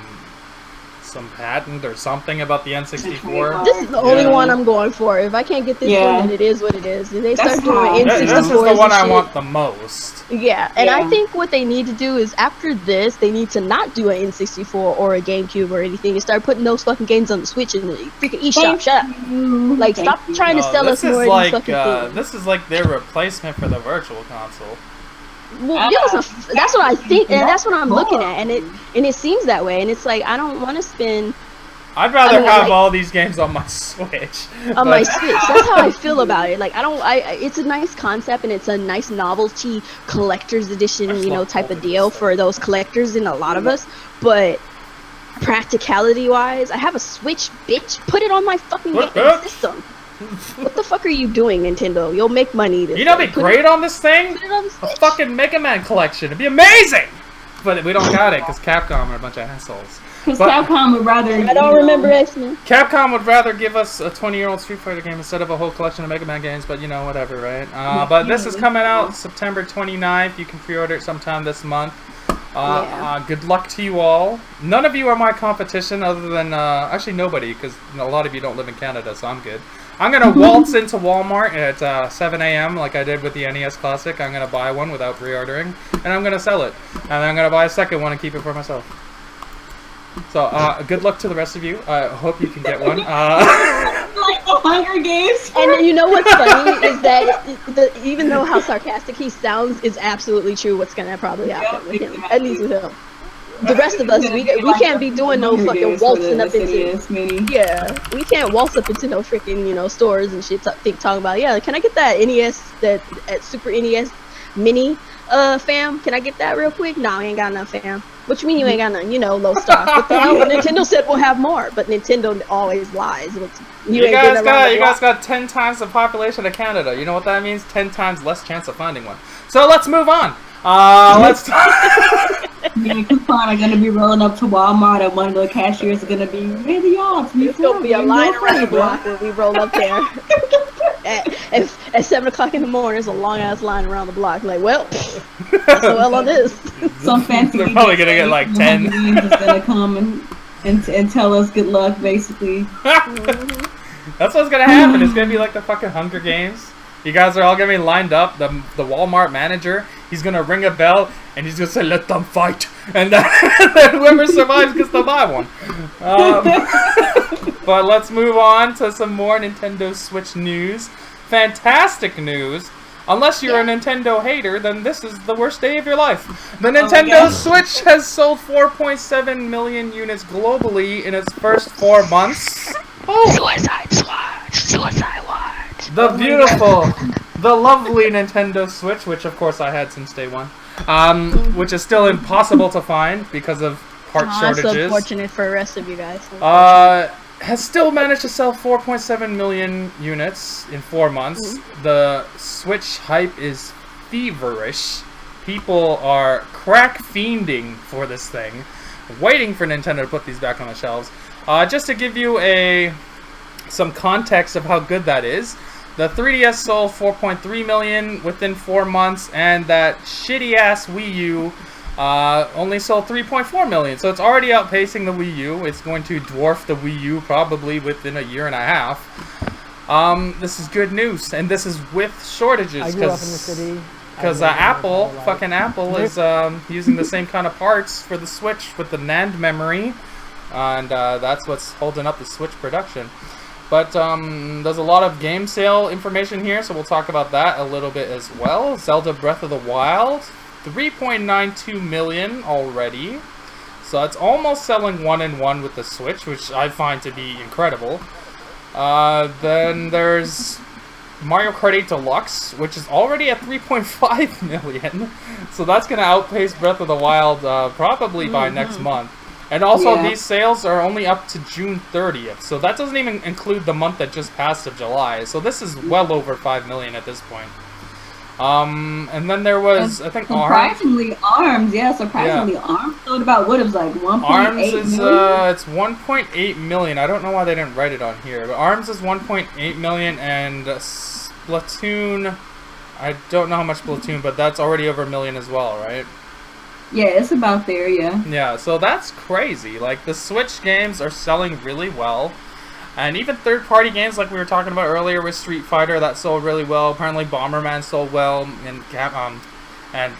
some patent or something about the N64. This is the only one I'm going for. If I can't get this one, then it is what it is. If they start doing N64s, this is the one I want the most. Yeah, and I think what they need to do is after this, they need to not do an N64 or a GameCube or anything and start putting those fucking games on the Switch and the freaking eShop. Shut up. Like, stop trying to sell us more of these fucking things. This is like their replacement for the Virtual Console. Well, that's what I think, and that's what I'm looking at, and it seems that way, and it's like I don't want to spend. I'd rather have all these games on my Switch. On my Switch, that's how I feel about it. Like it's a nice concept, and it's a nice novelty collector's edition, type of deal for those collectors and a lot of us. But practicality-wise, I have a Switch, bitch. Put it on my fucking system. What the fuck are you doing, Nintendo? You'll make money. You know what'd be great on this thing? Put it on the Switch. A fucking Mega Man collection. It'd be amazing! But we don't got it, because Capcom are a bunch of assholes. Because Capcom would rather... I don't remember X-Men. Capcom would rather give us a 20-year-old Street Fighter game instead of a whole collection of Mega Man games, but whatever, right? But this is coming out September 29th. You can pre-order it sometime this month. Good luck to you all. None of you are my competition other than... actually, nobody, because a lot of you don't live in Canada, so I'm good. I'm going to waltz into Walmart at 7 a.m. like I did with the NES Classic. I'm going to buy one without pre-ordering, and I'm going to sell it. And then I'm going to buy a second one and keep it for myself. So, good luck to the rest of you. I hope you can get one. Like the Hunger Games. And you know what's funny is that even though how sarcastic he sounds is absolutely true what's going to probably happen with him. At least with him. The rest of us, we can't be doing no fucking waltzing up into... Yeah, we can't waltz up into no freaking, stores and shit talking about, can I get that NES, that Super NES Mini, fam? Can I get that real quick? No, I ain't got none, fam. What you mean you ain't got none? Low stock. What the hell? Nintendo said we'll have more, but Nintendo always lies. You guys got 10 times the population of Canada. You know what that means? 10 times less chance of finding one. So let's move on. Let's... Me and Kuuppon are going to be rolling up to Walmart, and one of the cashiers are going to be really off. It's going to be a line around the block when we roll up there. At 7 o'clock in the morning, there's a long-ass line around the block. Like, well, that's well on this. Some fancy... They're probably going to get like 10. is going to come and tell us good luck, basically. That's what's going to happen. It's going to be like the fucking Hunger Games. You guys are all going to be lined up. The Walmart manager, he's going to ring a bell, and he's going to say, let them fight. And then whoever survives gets to buy one. But let's move on to some more Nintendo Switch news. Fantastic news. Unless you're a Nintendo hater, then this is the worst day of your life. The Nintendo Switch has sold 4.7 million units globally in its first 4 months. Oh. Suicide Watch. The beautiful, the lovely Nintendo Switch, which of course I had since day one, which is still impossible to find because of part shortages. That's unfortunate for the rest of you guys. Has still managed to sell 4.7 million units in 4 months. The Switch hype is feverish. People are crack fiending for this thing, waiting for Nintendo to put these back on the shelves. Just to give you some context of how good that is. The 3DS sold 4.3 million within 4 months, and that shitty-ass Wii U only sold 3.4 million. So it's already outpacing the Wii U. It's going to dwarf the Wii U probably within a year and a half. This is good news, and this is with shortages. I grew up in the city. Because Apple is using the same kind of parts for the Switch with the NAND memory, and that's what's holding up the Switch production. But there's a lot of game sale information here, so we'll talk about that a little bit as well. Zelda Breath of the Wild, 3.92 million already. So it's almost selling 1-in-1 with the Switch, which I find to be incredible. Then there's Mario Kart 8 Deluxe, which is already at 3.5 million. So that's going to outpace Breath of the Wild probably by next month. And also, these sales are only up to June 30th, so that doesn't even include the month that just passed of July. So this is well over 5 million at this point. And then there was, I think, surprisingly, ARMS. ARMS sold about what it was like 1.8 ARMS is million? it's 1.8 million. I don't know why they didn't write it on here, but ARMS is 1.8 million, and Splatoon, I don't know how much Splatoon, but that's already over a million as well, right? Yeah, it's about there, yeah. Yeah, so that's crazy. Like, the Switch games are selling really well. And even third-party games like we were talking about earlier with Street Fighter, that sold really well. Apparently Bomberman sold well, and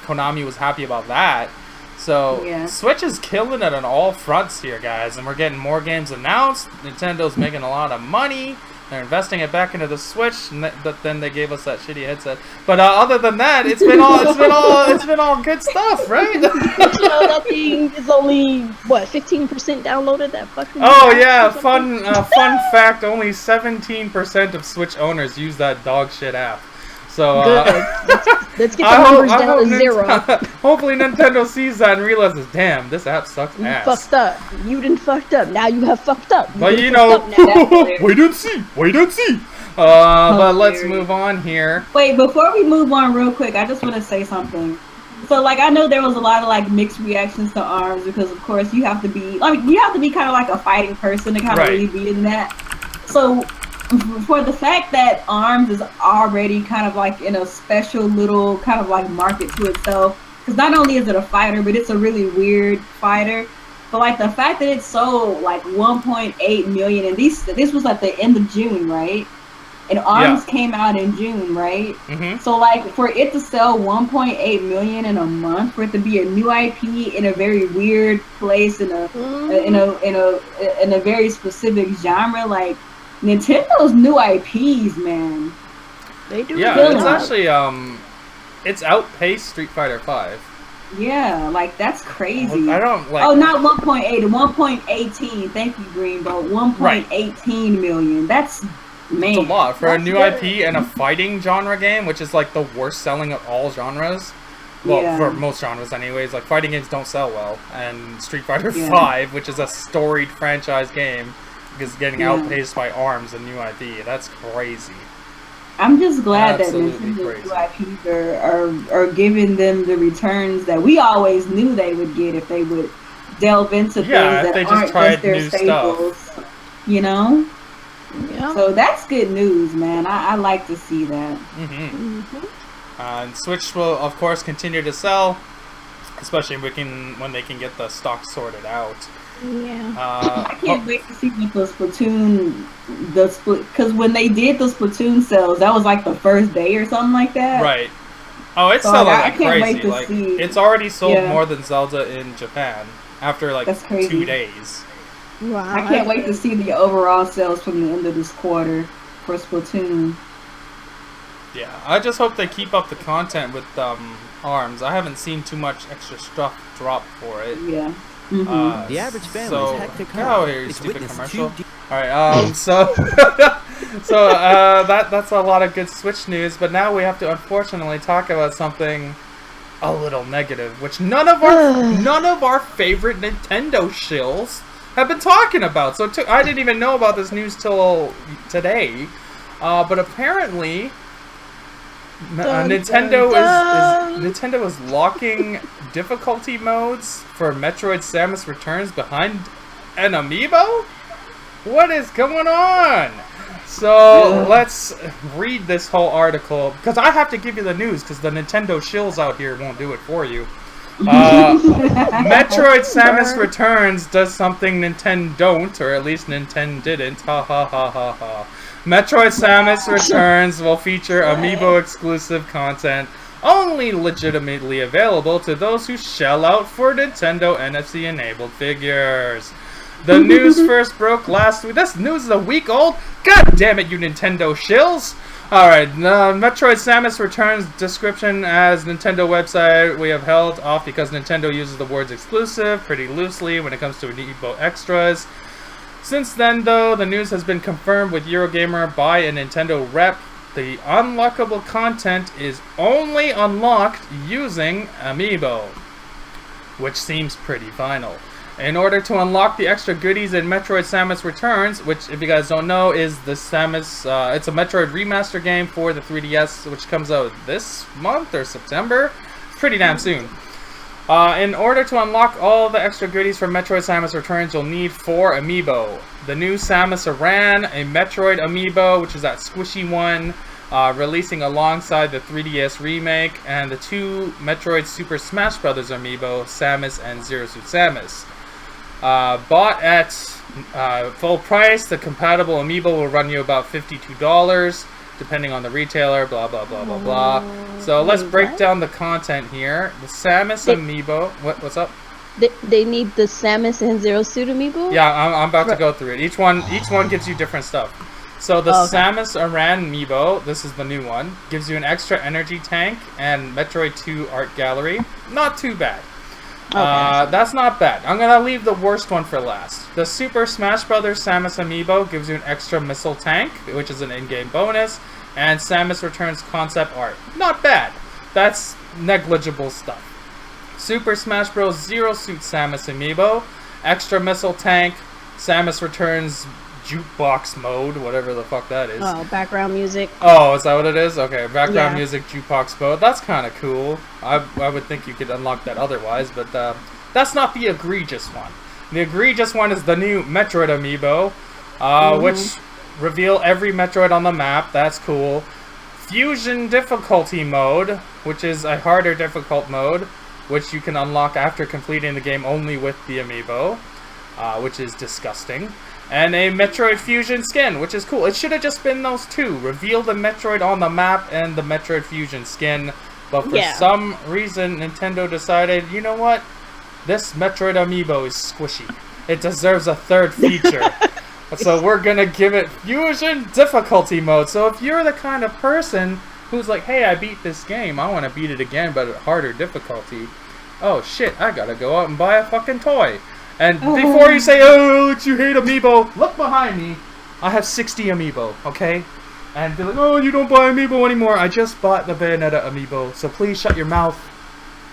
Konami was happy about that. So, Yeah. Switch is killing it on all fronts here, guys. And we're getting more games announced. Nintendo's making a lot of money. They're investing it back into the Switch, but then they gave us that shitty headset. But other than that, it's been all good stuff, right? You know, that thing is only what 15% downloaded. That fucking. Oh yeah, fun fact: only 17% of Switch owners use that dog shit app. So let's get the numbers down to 0. Hopefully Nintendo sees that and realizes, damn, this app sucks ass. You fucked up. You didn't fucked up. Now you have fucked up. But you know, wait and see. But let's move on here. Wait, before we move on real quick, I just want to say something. So, like, I know there was a lot of, like, mixed reactions to ARMS because, of course, you have to be kind of like a fighting person to kind of really be in that. So, for the fact that ARMS is already kind of like in a special little kind of like market to itself, because not only is it a fighter, but it's a really weird fighter. But like the fact that it sold like 1.8 million, and this was at the end of June, right? And ARMS came out in June, right? Mm-hmm. So like for it to sell 1.8 million in a month, for it to be a new IP in a very weird place in a very specific genre, like. Nintendo's new IPs, man. They do. Yeah, it's actually it's outpaced Street Fighter 5. Yeah, like that's crazy. I don't like. Oh, not 1.8, 1.18. Thank you, Greenbow. 1.18 million. That's man. It's a lot for a new IP and a fighting genre game, which is like the worst selling of all genres. Well, for most genres, anyways. Like fighting games don't sell well, and Street Fighter 5, which is a storied franchise game, is getting outpaced by ARMS, a new IP. That's crazy. I'm just glad that Nintendo's new IPs are giving them the returns that we always knew they would get if they would delve into things that aren't just their staples. You know? Yeah. So that's good news, man. I like to see that. And Switch will, of course, continue to sell, especially when they can get the stock sorted out. Yeah. I can't wait to see what the Splatoon, because when they did the Splatoon sales, that was like the first day or something like that. Right. Oh, it's selling like crazy. Wait to like see. It's already sold more than Zelda in Japan after like That's crazy. 2 days. Wow. I can't wait to see the overall sales from the end of this quarter for Splatoon. Yeah, I just hope they keep up the content with ARMS. I haven't seen too much extra stuff drop for it. Yeah. The average family's hectic home. Here, you stupid commercial. Alright, so that's a lot of good Switch news, but now we have to unfortunately talk about something a little negative, which none of our favorite Nintendo shills have been talking about. So I didn't even know about this news till today, but apparently Nintendo is locking difficulty modes for Metroid Samus Returns behind an amiibo? What is going on? So let's read this whole article, because I have to give you the news, because the Nintendo shills out here won't do it for you. Metroid Samus Returns does something Nintendo don't, or at least Nintendo didn't. Ha ha ha ha ha. Metroid Samus Returns will feature amiibo exclusive content only legitimately available to those who shell out for Nintendo NFC enabled figures. The news first broke last week. This news is a week old? God damn it, you Nintendo shills! Alright, Metroid Samus Returns description as Nintendo website we have held off because Nintendo uses the words exclusive pretty loosely when it comes to amiibo extras. Since then, though, the news has been confirmed with Eurogamer by a Nintendo rep. The unlockable content is only unlocked using amiibo, which seems pretty final. In order to unlock the extra goodies in Metroid Samus Returns, which, if you guys don't know, is the Samus, it's a Metroid remaster game for the 3DS, which comes out this month or September. It's pretty damn soon. In order to unlock all the extra goodies for Metroid Samus Returns, you'll need 4 amiibo. The new Samus Aran, a Metroid amiibo, which is that squishy one, releasing alongside the 3DS remake and the 2 Metroid Super Smash Bros. Amiibo, Samus and Zero Suit Samus. Bought at full price, the compatible Amiibo will run you about $52, depending on the retailer, blah, blah, blah, blah, blah. So let's break down the content here. The Samus Amiibo... What's up? They need the Samus and Zero Suit Amiibo? Yeah, I'm about to go through it. Each one gives you different stuff. So the Samus Aran Amiibo, this is the new one, gives you an extra energy tank and Metroid 2 art gallery. Not too bad. That's not bad. I'm going to leave the worst one for last. The Super Smash Bros. Samus Amiibo gives you an extra missile tank, which is an in-game bonus, and Samus Returns concept art. Not bad. That's negligible stuff. Super Smash Bros. Zero Suit Samus Amiibo, extra missile tank, Samus Returns jukebox mode, whatever the fuck that is. Oh, background music. Oh, is that what it is? Okay, background music jukebox mode. That's kind of cool. I would think you could unlock that otherwise, but that's not the egregious one. The egregious one is the new Metroid Amiibo, which reveal every Metroid on the map. That's cool. Fusion difficulty mode, which is a harder difficult mode, which you can unlock after completing the game only with the Amiibo, which is disgusting. And a Metroid Fusion skin, which is cool. It should have just been those two. Reveal the Metroid on the map and the Metroid Fusion skin. But for some reason, Nintendo decided, you know what? This Metroid Amiibo is squishy. It deserves a third feature. So we're going to give it Fusion difficulty mode. So if you're the kind of person who's like, hey, I beat this game. I want to beat it again, but at harder difficulty. Oh, shit. I got to go out and buy a fucking toy. And before you say, oh, you hate Amiibo, look behind me. I have 60 Amiibo, okay? And be like, oh, you don't buy Amiibo anymore. I just bought the Bayonetta Amiibo, so please shut your mouth.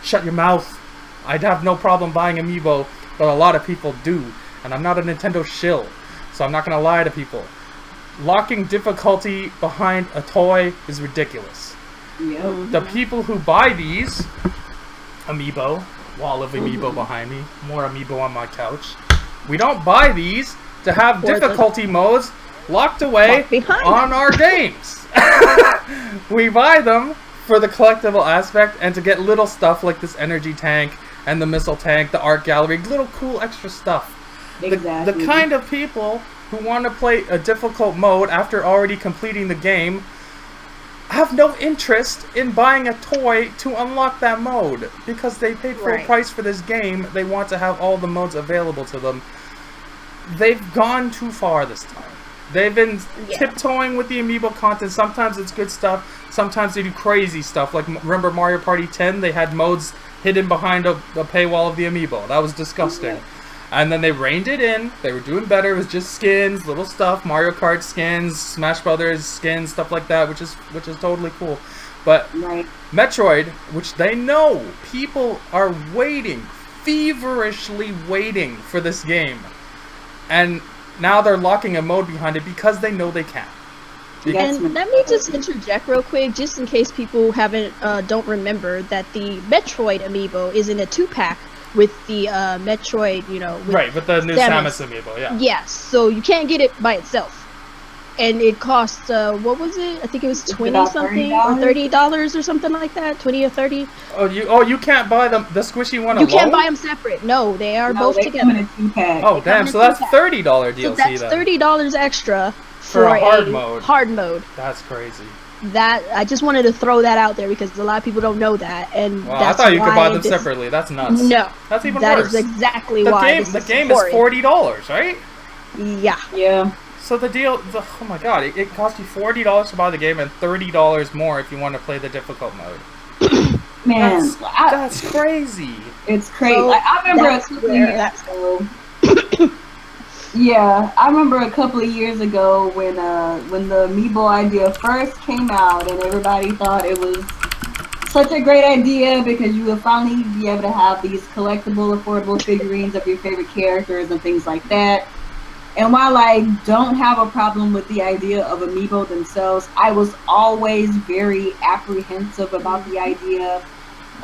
Shut your mouth. I'd have no problem buying Amiibo, but a lot of people do. And I'm not a Nintendo shill, so I'm not going to lie to people. Locking difficulty behind a toy is ridiculous. Yep. The people who buy these Amiibo... Wall of Amiibo behind me. More Amiibo on my couch. We don't buy these to have difficulty modes locked away on our games. We buy them for the collectible aspect and to get little stuff like this energy tank and the missile tank, the art gallery, little cool extra stuff. Exactly. The kind of people who want to play a difficult mode after already completing the game have no interest in buying a toy to unlock that mode because they paid full price for this game. They want to have all the modes available to them. They've gone too far this time. They've been tiptoeing with the Amiibo content. Sometimes it's good stuff. Sometimes they do crazy stuff. Like, remember Mario Party 10? They had modes hidden behind a paywall of the Amiibo. That was disgusting. And then they reined it in. They were doing better. It was just skins, little stuff, Mario Kart skins, Smash Brothers skins, stuff like that, which is totally cool. But Metroid, which they know people are waiting, feverishly waiting for this game, and now they're locking a mode behind it because they know they can. And let me just interject real quick, just in case people don't remember that the Metroid Amiibo is in a 2-pack. With the Metroid, with the new Samus Amiibo, Yes, so you can't get it by itself. And it costs, what was it? I think it was 20 something or $30 or something like that. 20 or 30. You can't buy the squishy one alone? You can't buy them separate. No, they are both together. Come in a 2-pack. Oh, damn, so that's $30 DLC so that's $30 extra for a hard mode. Hard mode. That's crazy. That I just wanted to throw that out there because a lot of people don't know that, and I thought you could buy them separately. That's nuts. No, that's even worse. That is exactly why the game is $40, right? Yeah. So oh my god, it costs you $40 to buy the game and $30 more if you want to play the difficult mode. Man, that's crazy. It's crazy. So, I remember a couple of years ago. Yeah, I remember a couple of years ago when the Amiibo idea first came out, and everybody thought it was such a great idea because you would finally be able to have these collectible, affordable figurines of your favorite characters and things like that. And while I don't have a problem with the idea of Amiibo themselves, I was always very apprehensive about the idea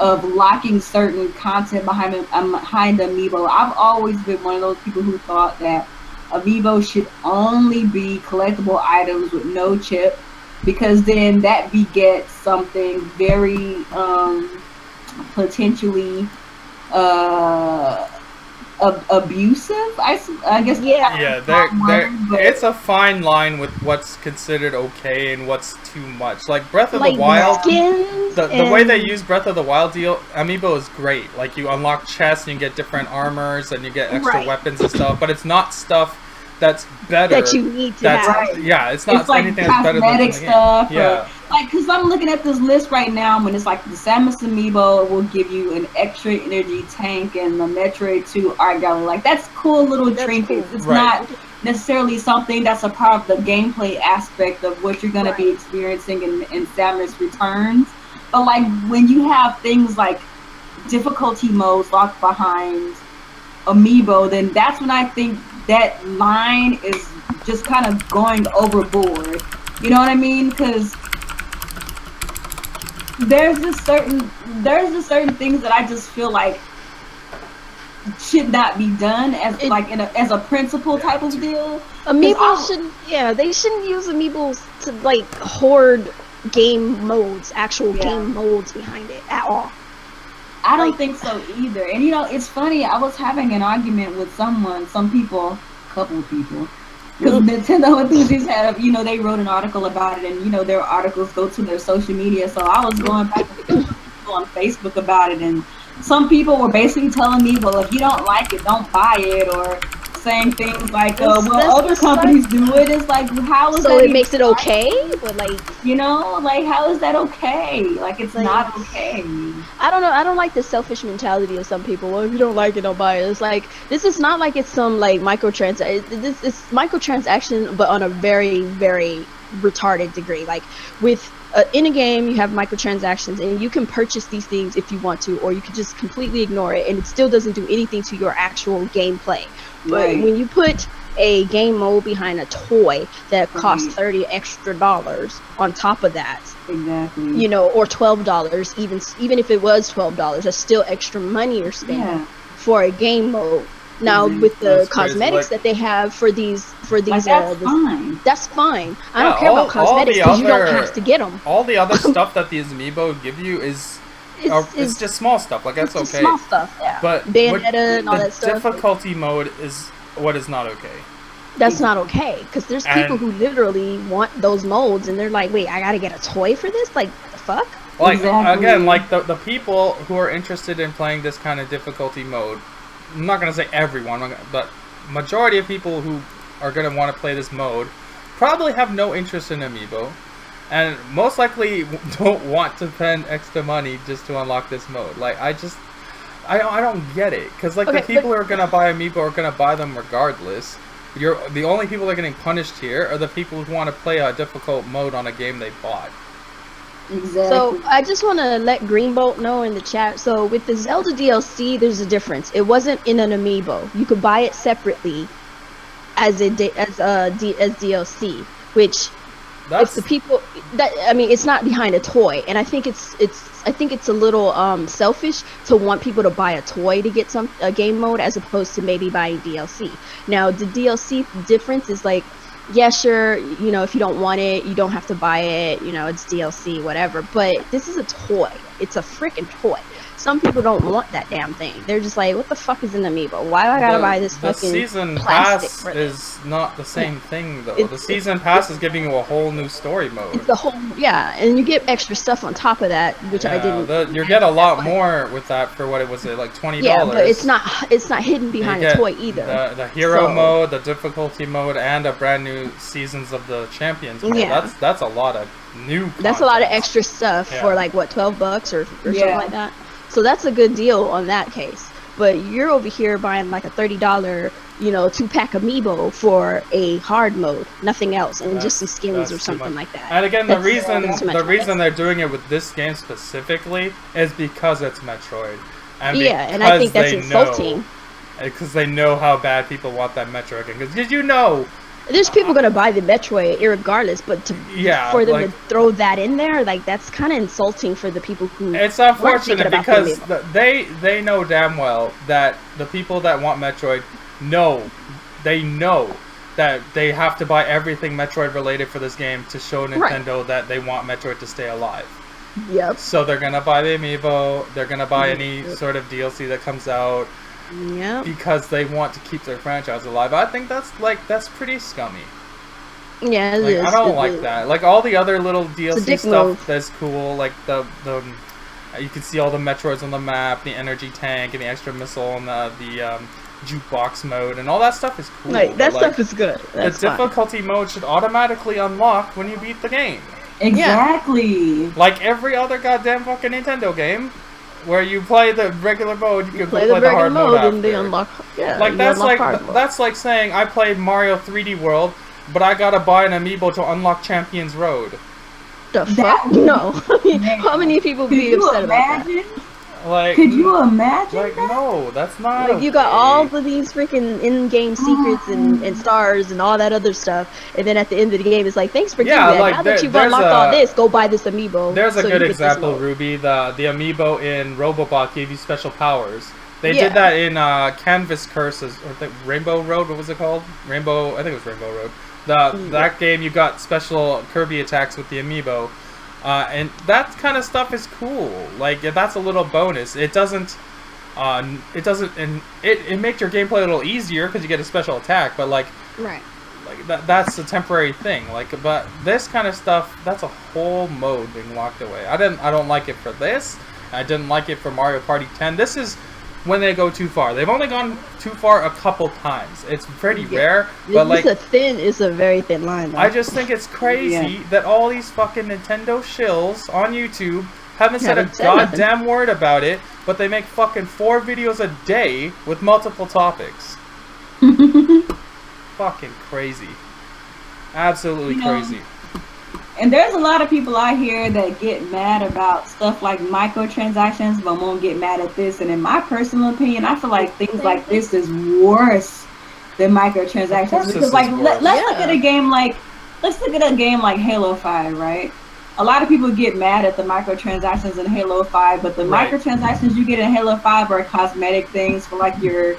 of locking certain content behind Amiibo. I've always been one of those people who thought that Amiibo should only be collectible items with no chip because then that begets something very potentially abusive. I guess. Yeah, it's a fine line with what's considered okay and what's too much. Like Breath of the Wild, the way they use Breath of the Wild amiibo is great. Like you unlock chests and you get different armors and you get extra weapons and stuff. But it's not stuff that's better. That you need to have. Yeah, it's not like anything that's better than the stuff. Yeah. Because I'm looking at this list right now, when it's like the Samus Amiibo will give you an extra energy tank, and the Metroid 2 art gallery. Like, that's cool little trinkets. Cool. It's not necessarily something that's a part of the gameplay aspect of what you're going to be experiencing in Samus Returns. But, like, when you have things like difficulty modes locked behind Amiibo, then that's when I think that line is just kind of going overboard. You know what I mean? Because there's just certain things that I just feel like should not be done as as a principle type of deal. Amiibo they shouldn't use amiibos to like hoard game modes, actual game modes behind it at all. I don't think so either. And you know, it's funny, I was having an argument with a couple of people. Because Nintendo enthusiasts they wrote an article about it, and their articles go to their social media. So I was going back to people on Facebook about it, and some people were basically telling me, well, if you don't like it, don't buy it, or saying things like, other companies do it. It's like, how is that? So it makes it okay? But how is that okay? Like, it's not okay. I don't know. I don't like the selfish mentality of some people. Well, if you don't like it, don't buy it. It's like, this is not like it's some like microtransaction. It's microtransaction, but on a very, very retarded degree. Like with in a game, you have microtransactions, and you can purchase these things if you want to, or you can just completely ignore it, and it still doesn't do anything to your actual gameplay. But when you put a game mode behind a toy that costs $30 extra on top of that, exactly, or $12, even if it was $12, that's still extra money you're spending for a game mode. Now with the cosmetics that they have for these that's fine. I don't care about cosmetics because you don't have to get them. All the other stuff that these amiibo give you is it's just small stuff. Like that's okay. Small stuff, yeah. But Bayonetta and all that stuff. The difficulty mode is what is not okay. That's not okay, because there's people who literally want those modes, and they're like, wait, I gotta get a toy for this? Like, the fuck? Like, again, like the people who are interested in playing this kind of difficulty mode, I'm not gonna say everyone, but majority of people who are gonna want to play this mode probably have no interest in amiibo, and most likely don't want to spend extra money just to unlock this mode. Like, I don't get it, because like the people who are gonna buy amiibo are gonna buy them regardless. The only people that are getting punished here are the people who want to play a difficult mode on a game they bought. Exactly. So I just want to let Greenbolt know in the chat. So with the Zelda DLC, there's a difference. It wasn't in an amiibo. You could buy it separately as DLC, which if the people it's not behind a toy, and I think it's a little selfish to want people to buy a toy to get a game mode as opposed to maybe buying DLC. Now the DLC difference is like, yeah, sure, if you don't want it, you don't have to buy it, it's DLC, whatever, but this is a toy. It's a freaking toy. Some people don't want that damn thing. They're just like, what the fuck is an amiibo? Why do I gotta buy this fucking season plastic pass is not the same thing, though. The season pass is giving you a whole new story mode. It's the whole, and you get extra stuff on top of that, which I didn't. You get a lot more with that for what it was, like $20. Yeah, but it's not hidden behind a toy either. The hero mode, the difficulty mode, and a brand new Seasons of the Champions mode. Yeah. That's a lot of new content. That's a lot of extra stuff for like what, $12 or something like that. So that's a good deal on that case. But you're over here buying like a $30, 2-pack amiibo for a hard mode, nothing else, and just some skins or something like that. And again, the reason they're doing it with this game specifically is because it's Metroid. And and I think that's insulting. Because they know how bad people want that Metroid game. Because there's people gonna buy the Metroid irregardless, but for them to throw that in there, like, that's kind of insulting for the people who. It's unfortunate because they know damn well that the people that want Metroid know that that they have to buy everything Metroid related for this game to show Nintendo that they want Metroid to stay alive. Yep. So they're gonna buy the amiibo. They're gonna buy any sort of DLC that comes out. Yep. Because they want to keep their franchise alive. I think that's pretty scummy. Yeah, it like, is. I don't like that. Like all the other little DLC stuff that's cool, like the you can see all the Metroids on the map, the energy tank, and the extra missile, and the jukebox mode, and all that stuff is cool. Like, that stuff is good. That's the difficulty mode should automatically unlock when you beat the game. Exactly. Yeah. Like every other goddamn fucking Nintendo game, where you play the regular mode, you can play the hard mode after. And they unlock. Yeah. Like that's like saying I played Mario 3D World, but I gotta buy an amiibo to unlock Champions Road. The fuck? No. How many people be upset about that? Like, could you imagine? Like, that? No, that's not. Like, you got all of these freaking in-game secrets and stars and all that other stuff, and then at the end of the game, it's like, thanks for doing that. Like, now that you've unlocked all this, go buy this amiibo. There's a good example, Ruby. The amiibo in Robobot gave you special powers. They did that in Canvas Curses, or Rainbow Road. What was it called? Rainbow. I think it was Rainbow Road. That game, you got special Kirby attacks with the amiibo. And that kind of stuff is cool. Like, that's a little bonus. It doesn't, and it makes your gameplay a little easier because you get a special attack. But like that's a temporary thing. Like, but this kind of stuff, that's a whole mode being locked away. I don't like it for this. I didn't like it for Mario Party 10. This is when they go too far. They've only gone too far a couple times. It's pretty rare, but like it's a very thin line. Though. I just think it's crazy that all these fucking Nintendo shills on YouTube haven't said a goddamn word about it, but they make fucking 4 videos a day with multiple topics. Fucking crazy. Absolutely crazy. And there's a lot of people out here that get mad about stuff like microtransactions, but won't get mad at this. And in my personal opinion, I feel like things like this is worse than microtransactions. Because like, let's look at a game like Halo 5, right? A lot of people get mad at the microtransactions in Halo 5, but the microtransactions you get in Halo 5 are cosmetic things for like your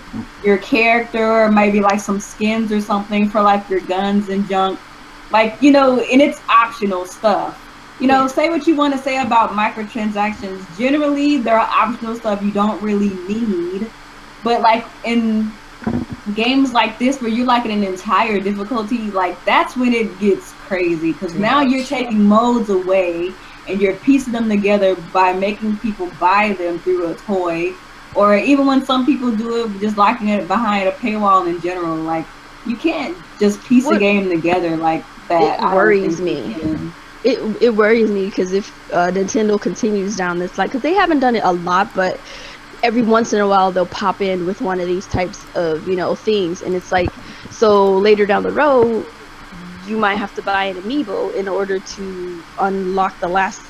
character, or maybe like some skins or something for like your guns and junk. Like, and it's optional stuff. Say what you want to say about microtransactions. Generally, there are optional stuff you don't really need. But, like, in games like this where you're, like, in an entire difficulty, like, that's when it gets crazy. Because now you're taking modes away and you're piecing them together by making people buy them through a toy. Or even when some people do it, just locking it behind a paywall in general. Like, you can't just piece a game together like that. It worries me. It worries me because if Nintendo continues down this, like, because they haven't done it a lot, but every once in a while they'll pop in with one of these types of things, and it's like, so later down the road you might have to buy an amiibo in order to unlock the last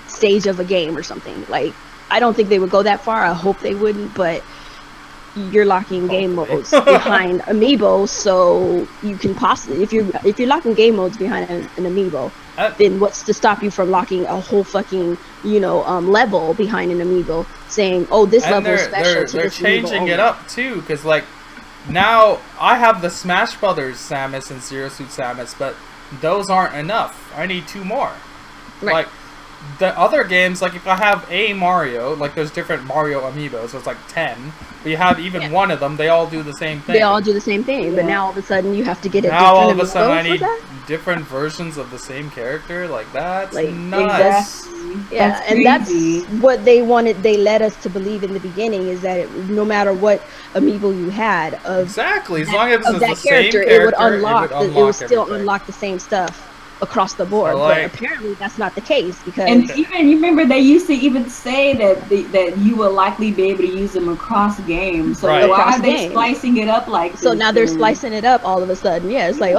stage of a game or something. Like, I don't think they would go that far. I hope they wouldn't, but you're locking game modes behind amiibo, so you can possibly, if you're locking game modes behind an amiibo, then what's to stop you from locking a whole fucking level behind an amiibo, saying, oh, this level is special to they're this changing it up too, because like now I have the Smash Brothers Samus and Zero Suit Samus, but those aren't enough. I need 2 more. Like the other games, like if I have a Mario, like there's different Mario amiibos, so it's like 10. But you have even one of them, they all do the same thing. They all do the same thing, but now all of a sudden you have to get a now different all of a sudden I need that? different versions of the same character. Like that's like, nuts. Yeah, and that's what they wanted. They led us to believe in the beginning is that no matter what amiibo you had as long as it's the same character, it would unlock. It would still unlock the same stuff across the board, so like, but apparently that's not the case because. And even you remember they used to even say that that you will likely be able to use them across games. So why are they slicing it up like this? So now they're slicing it up all of a sudden. Yeah, it's like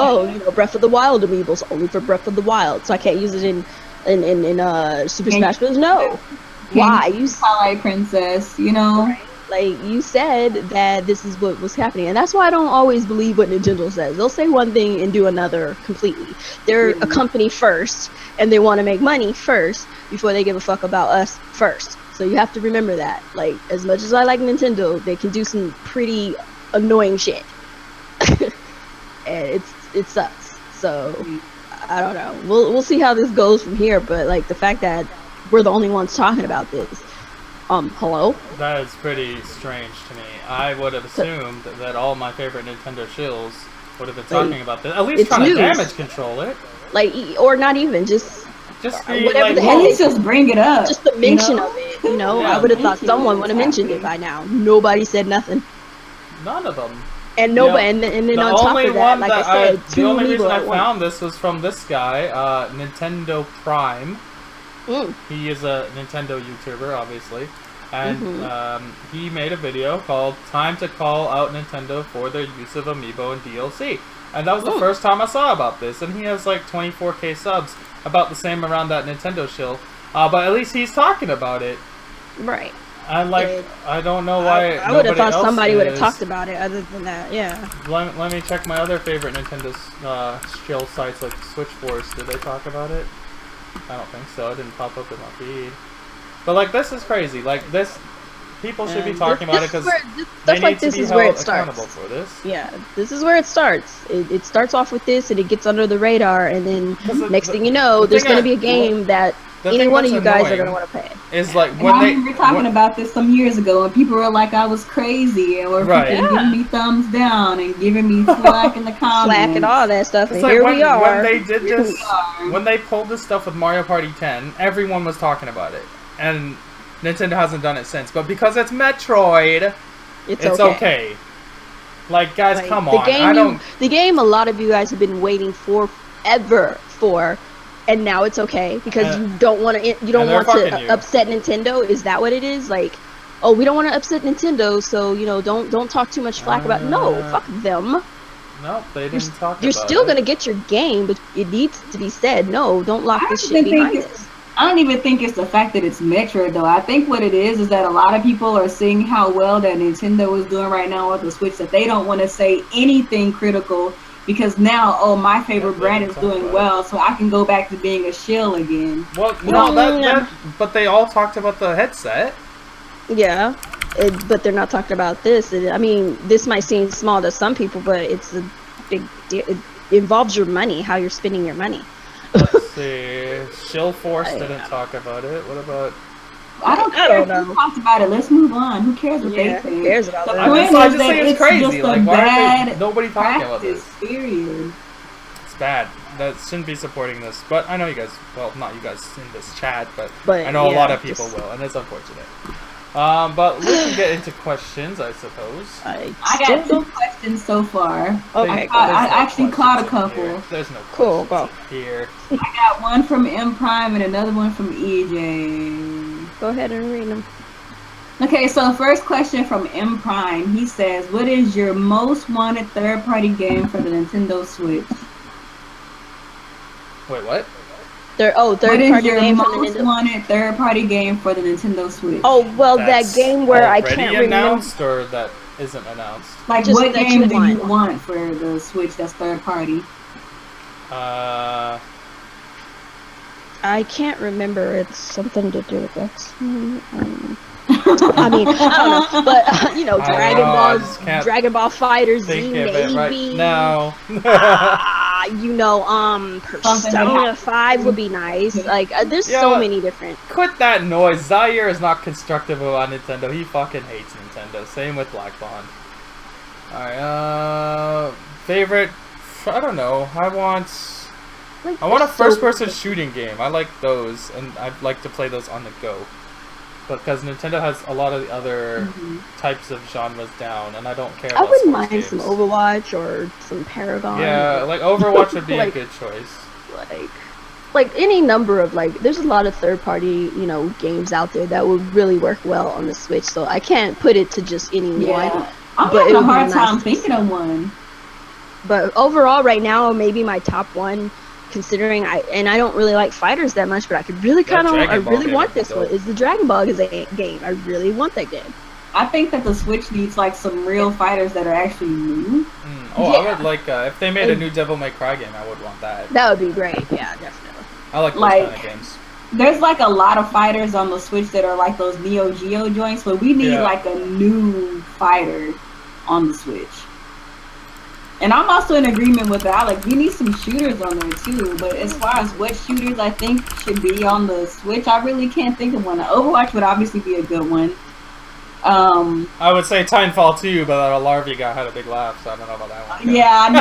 Breath of the Wild amiibos only for Breath of the Wild, so I can't use it in Super Smash Bros. No, why? You Twilight Princess, Like, you said that this is what was happening, and that's why I don't always believe what Nintendo says. They'll say one thing and do another completely. They're a company first, and they want to make money first before they give a fuck about us first. So you have to remember that. Like, as much as I like Nintendo, they can do some pretty annoying shit. And it sucks. So I don't know. We'll see how this goes from here. But like the fact that we're the only ones talking about this. Hello? That is pretty strange to me. I would have assumed that all my favorite Nintendo shills would have been talking about this. At least trying to damage control it. Like, or not even, just whatever the hell. At least just bring it up. Just the mention of it, you know? Yeah, I would have thought someone would have mentioned it by now. Nobody said nothing. None of them. And nobody, and then on top of that, like I said, the only reason I found this was from this guy, Nintendo Prime. He is a Nintendo YouTuber, obviously, and he made a video called "Time to Call Out Nintendo for Their Use of Amiibo and DLC," and that was the first time I saw about this. And he has like 24K subs, about the same around that Nintendo shill, but at least he's talking about it. Right. And I don't know why. I would have thought somebody would have talked about it. Other than that, yeah. Let me check my other favorite Nintendo shill sites like Switchforce. Did they talk about it? I don't think so. It didn't pop up in my feed. But like, this is crazy. Like this, people should be talking about it because stuff like this is where it starts. For this. Yeah, this is where it starts. It starts off with this, and it gets under the radar, and then next thing you know, there's going to be a game that any one of you guys are going to want to play. Is like when we were talking about this some years ago, and people were like, I was crazy, or people giving me thumbs down and giving me slack in the comments, slack and all that stuff. And like here we are. When they did this, when they pulled this stuff with Mario Party 10, everyone was talking about it, and Nintendo hasn't done it since. But because it's Metroid, it's okay. Like, guys, like, come on. The game a lot of you guys have been waiting forever for. And now it's okay because you don't want to upset Nintendo. Is that what it is? Like, oh, we don't want to upset Nintendo, so you know, don't talk too much flack about. No, fuck them. No, they didn't talk. You're still gonna get your game, but it needs to be said. No, don't lock this shit behind us. I don't even think it's the fact that it's Metroid though. I think what it is that a lot of people are seeing how well that Nintendo is doing right now with the Switch that they don't want to say anything critical. Because now, oh, my favorite brand is doing well, so I can go back to being a shill again. Well, no, but they all talked about the headset. Yeah, but they're not talking about this. I mean, this might seem small to some people, but it's a big deal. It involves your money, how you're spending your money. Let's see. Shill Force didn't talk about it. What about... I don't know. Who talked about it? Let's move on. Who cares what they think? Who cares about that? I just think it's crazy. Like, why are nobody talking about this? Period. It's bad. That shouldn't be supporting this. But I know you guys, well, not you guys in this chat, but I know a lot of people will, and it's unfortunate. But we can get into questions, I suppose. I got 2 questions so far. Okay. I actually caught a couple. Here. There's no questions go here. I got one from M Prime and another one from EJ. Go ahead and read them. Okay, so first question from M Prime. He says, "What is your most wanted third-party game for the Nintendo Switch?" Wait, what? Third-party game for the Nintendo. What is your most wanted third-party game for the Nintendo Switch? Oh, well, that game where I can't remember. Announced or that isn't announced? Like, what game do you want for the Switch that's third-party? I can't remember. It's something to do with that. I mean, I don't know, but you know, Dragon Ball Fighter Z, maybe. Right now. You know, Persona 5 would be nice. Like, there's so many different. Quit that noise. Zaire is not constructive about Nintendo. He fucking hates Nintendo. Same with Black Bond. Alright, favorite? I don't know. I want a first-person shooting game. I like those, and I'd like to play those on the go. Because Nintendo has a lot of the other types of genres down, and I don't care about I wouldn't mind games. some Overwatch or some Paragon. Yeah, like Overwatch would be a good choice. Like any number of, like, there's a lot of third-party, you know, games out there that would really work well on the Switch, so I can't put it to just any one. I'm having a hard time thinking of one. But overall, right now, maybe my top one, considering I don't really like fighters that much, but I could really want this one, is the Dragon Ball game. I really want that game. I think that the Switch needs like some real fighters that are actually new. I would like if they made a new Devil May Cry game, I would want that. That would be great. Yeah, definitely. I like those kind of games. There's like a lot of fighters on the Switch that are like those Neo Geo joints, but we need like a new fighter on the Switch. And I'm also in agreement with Alex. We need some shooters on there too. But as far as what shooters I think should be on the Switch, I really can't think of one. Overwatch would obviously be a good one. I would say Titanfall 2, but that Larvae guy had a big laugh, so I don't know about that one. Yeah, I know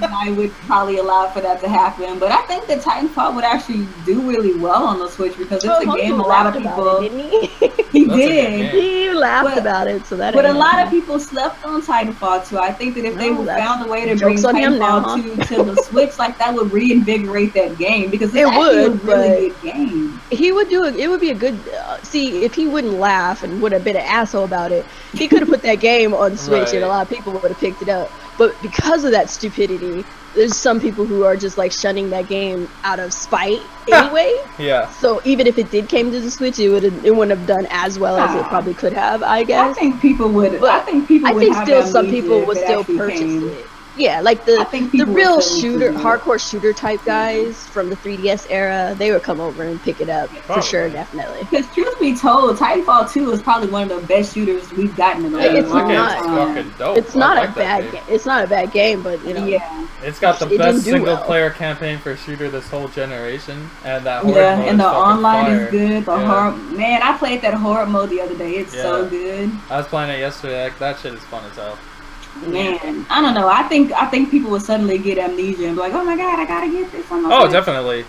that I would probably allow for that to happen, but I think that Titanfall would actually do really well on the Switch because it's a game a lot of people. It, didn't he? He did. He laughed about it, so that. But a lot of people slept on Titanfall 2. I think that if they found a way to bring Titanfall 2 to the Switch, like that would reinvigorate that game because it's actually a really good game. He would do it. It would be a good. See, if he wouldn't laugh and would have been an asshole about it, he could have put that game on Switch and a lot of people would have picked it up. But because of that stupidity, there's some people who are just like shunning that game out of spite anyway. Yeah. So even if it did came to the Switch, it wouldn't have done as well as it probably could have, I guess. I think people would. But I think still some people would still purchase it. Yeah, like the real shooter, hardcore shooter type guys from the 3DS era, they would come over and pick it up for sure, definitely. Because truth be told, Titanfall 2 is probably one of the best shooters we've gotten in a long time. It's not a bad game. It's not a bad game, but you know. Yeah. It's got the best single-player campaign for shooter this whole generation, and that horde mode and the online fire. is good. The horror, man, I played that horde mode the other day. It's so good. I was playing it yesterday. That shit is fun as hell. Man, I don't know. I think people would suddenly get amnesia and be like, "Oh my god, I gotta get this on my Switch." Definitely.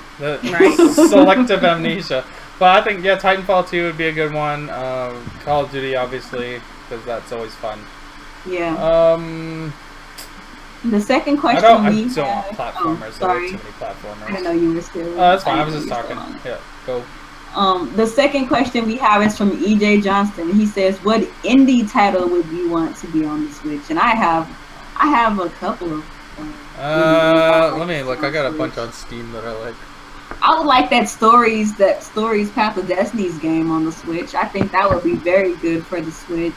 Selective amnesia. But I think Titanfall 2 would be a good one. Call of Duty, obviously, because that's always fun. Yeah. The second question I don't want platformers. Sorry. Too many platformers. I didn't know you were still. That's fine. I was just talking. Yeah, go. The second question we have is from EJ Johnston. He says, "What indie title would you want to be on the Switch?" And I have a couple of. Let me look. I got a bunch on Steam that I like. I would like that Stories Path of Destiny's game on the Switch. I think that would be very good for the Switch.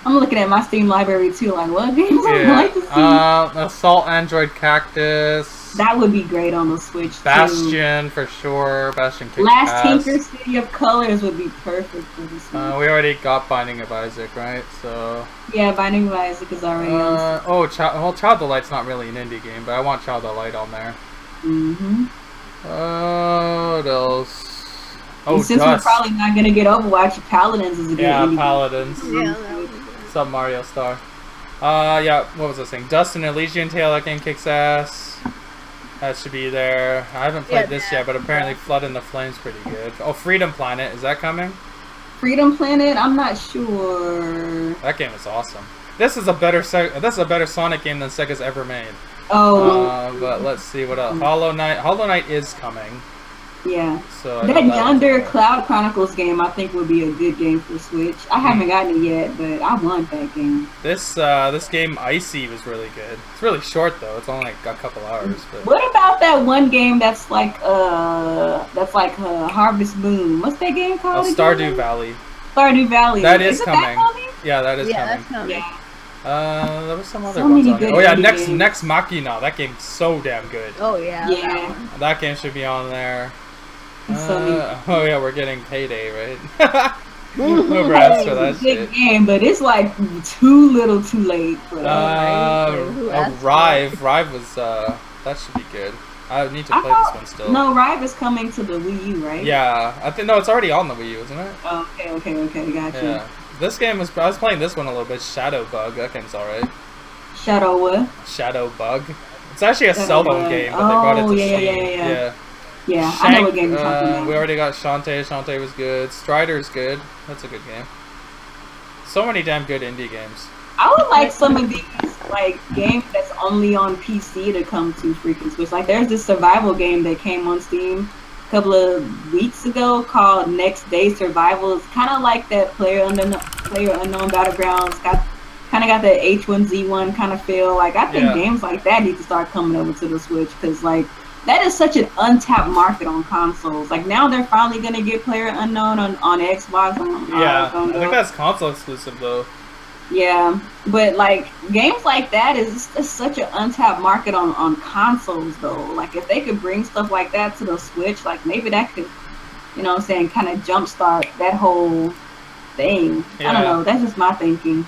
I'm looking at my Steam library too. Like, what games I would like to see? Assault Android Cactus. That would be great on the Switch Bastion for sure. Bastion kicks Last Tinker City of Colors would be perfect for the Switch. We already got Binding of Isaac, right? So. Yeah, Binding of Isaac is already on. Child of Light's not really an indie game, but I want Child of Light on there. What else? And since we're probably not gonna get Overwatch, Paladins is a good indie Paladins. game. Yeah. Sub Mario Star. What was I saying? Dust and Elysian Tale, that game kicks ass. That should be there. I haven't played this yet, but apparently Flood in the Flame's pretty good. Oh, Freedom Planet, is that coming? Freedom Planet? I'm not sure. That game is awesome. This is a better Sonic game than Sega's ever made. But let's see what else. Hollow Knight is coming. Yeah. So that Yonder Cloud Chronicles game I think would be a good game for Switch. I haven't gotten it yet, but I want that game. This game Icy was really good. It's really short though. It's only like a couple hours. But what about that one game that's like Harvest Moon? What's that game called? Stardew Valley. Stardew Valley. That is coming. Yeah, that is coming. That's coming. Yeah. There was some other ones on it. Oh yeah, Next Machina. That game's so damn good. Oh yeah. Yeah. That game should be on there. Oh yeah, we're getting Payday, right? We'll ask for that shit. Game, but it's like too little, too late. Rive was that should be good. I need to play this one still. No, Rive is coming to the Wii U, right? Yeah, I think it's already on the Wii U, isn't it? Oh, okay, gotcha. Yeah, this game I was playing this one a little bit. Shadow Bug, that game's alright. Shadow what? Shadow Bug. It's actually a cell phone game, but they brought it to Steam. Yeah, I know what game you're talking about. We already got Shantae. Shantae was good. Strider's good. That's a good game. So many damn good indie games. I would like some of these games that's only on PC to come to freaking Switch. Like there's this survival game that came on Steam a couple of weeks ago called Next Day Survival. It's kind of like that Player Unknown Battlegrounds. Kind of got that H1Z1 kind of feel. Like I think games like that need to start coming over to the Switch because that is such an untapped market on consoles. Like now they're finally gonna get Player Unknown on Xbox. I think that's console exclusive though. Yeah, but games like that is such an untapped market on consoles though. Like if they could bring stuff like that to the Switch, maybe that could, kind of jumpstart that whole thing. I don't know. That's just my thinking.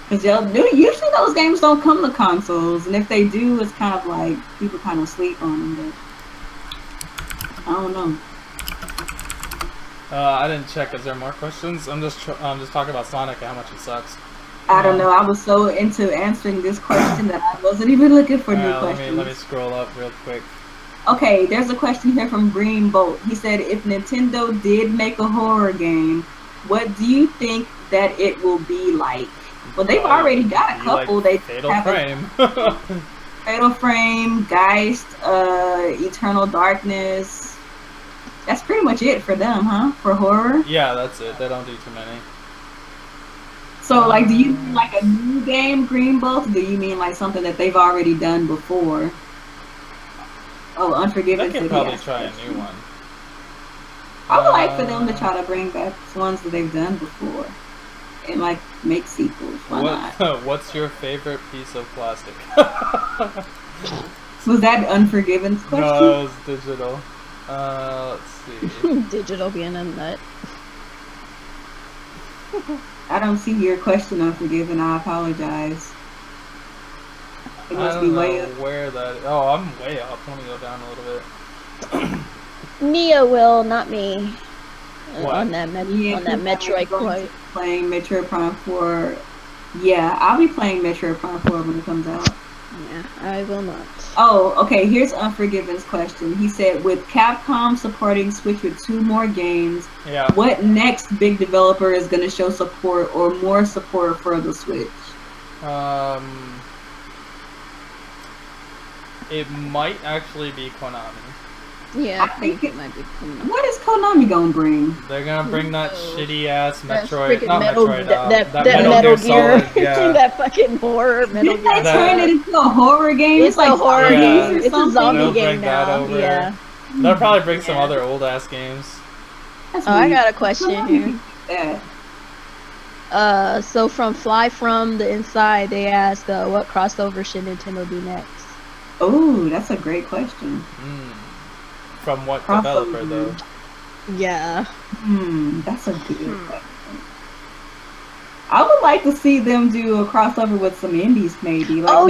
Because usually those games don't come to consoles, and if they do, it's kind of like people kind of sleep on them. But I don't know. I didn't check. Is there more questions? I'm just talking about Sonic and how much it sucks. I don't know. I was so into answering this question that I wasn't even looking for new questions. Let me scroll up real quick. Okay, there's a question here from Green Bolt. He said, if Nintendo did make a horror game, what do you think that it will be like? Well, they've already got a couple. Like Fatal Frame. Fatal Frame, Geist, Eternal Darkness. That's pretty much it for them, huh? For horror? Yeah, that's it. They don't do too many. So, like, do you mean like a new game, Green Bolt? Or do you mean like something that they've already done before? Oh, Unforgiven. They could probably try a new one. I would like for them to try to bring back ones that they've done before and like make sequels. Why not? What's your favorite piece of plastic? Was that Unforgiven's question? No, it was digital. Let's see. Digital being a nut. I don't see your question, Unforgiven. I apologize. It must be way up. Where that? Oh, I'm way up. Let me go down a little bit. Mia will, not me. What? On that Metroid quote. Playing Metroid Prime 4. Yeah, I'll be playing Metroid Prime 4 when it comes out. Yeah, I will not. Oh, okay. Here's Unforgiven's question. He said, with Capcom supporting Switch with 2 more games, what next big developer is going to show support or more support for the Switch? It might actually be Konami. Yeah, I think it might be Konami. What is Konami gonna bring? They're gonna bring that shitty ass Metroid, that Metal Gear. Solid, yeah. That fucking horror Metal Gear. They turn it into a horror game. It's like a horror game. It's a zombie They'll game now. Yeah. They'll probably bring some other old ass games. I got a question here. So from Fly From the Inside, they ask, what crossover should Nintendo do next? Oh, that's a great question. From what developer, though? Yeah. That's a good question. I would like to see them do a crossover with some indies, maybe. Like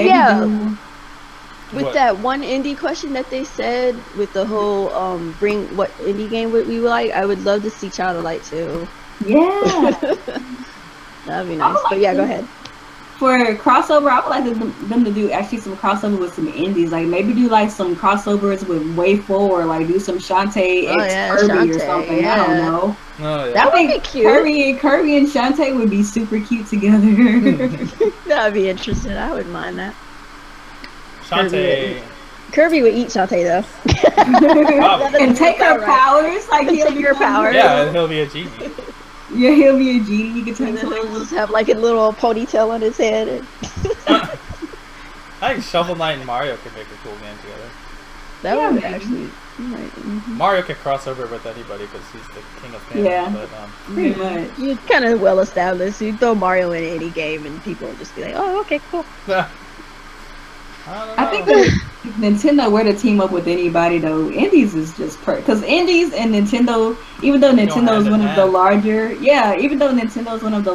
With that one indie question that they said, with the whole bring what indie game would we like, I would love to see Child of Light too. Yeah. That'd be nice. But yeah, go ahead. For crossover, I would like them to do actually some crossover with some indies. Like maybe do like some crossovers with Way Forward, like do some Shantae X Kirby or something. Yeah. I don't know. Oh, yeah. That would be cute. Kirby and Shantae would be super cute together. That'd be interesting. I wouldn't mind that. Shantae. Kirby would eat Shantae though. And take her powers. Like he'll take her powers. Yeah, and he'll be a genie. Yeah, he'll be a genie. You can turn he'll just have like a little ponytail on his head. I think Shovel Knight and Mario could make a cool game together. That would actually. Mario can cross over with anybody because he's the king of fans. Yeah, but, pretty much. You're kind of well established. You throw Mario in any game and people will just be like, "Oh, okay, cool." I think that if Nintendo were to team up with anybody though, Indies is just because Indies and Nintendo, even though Nintendo is one of the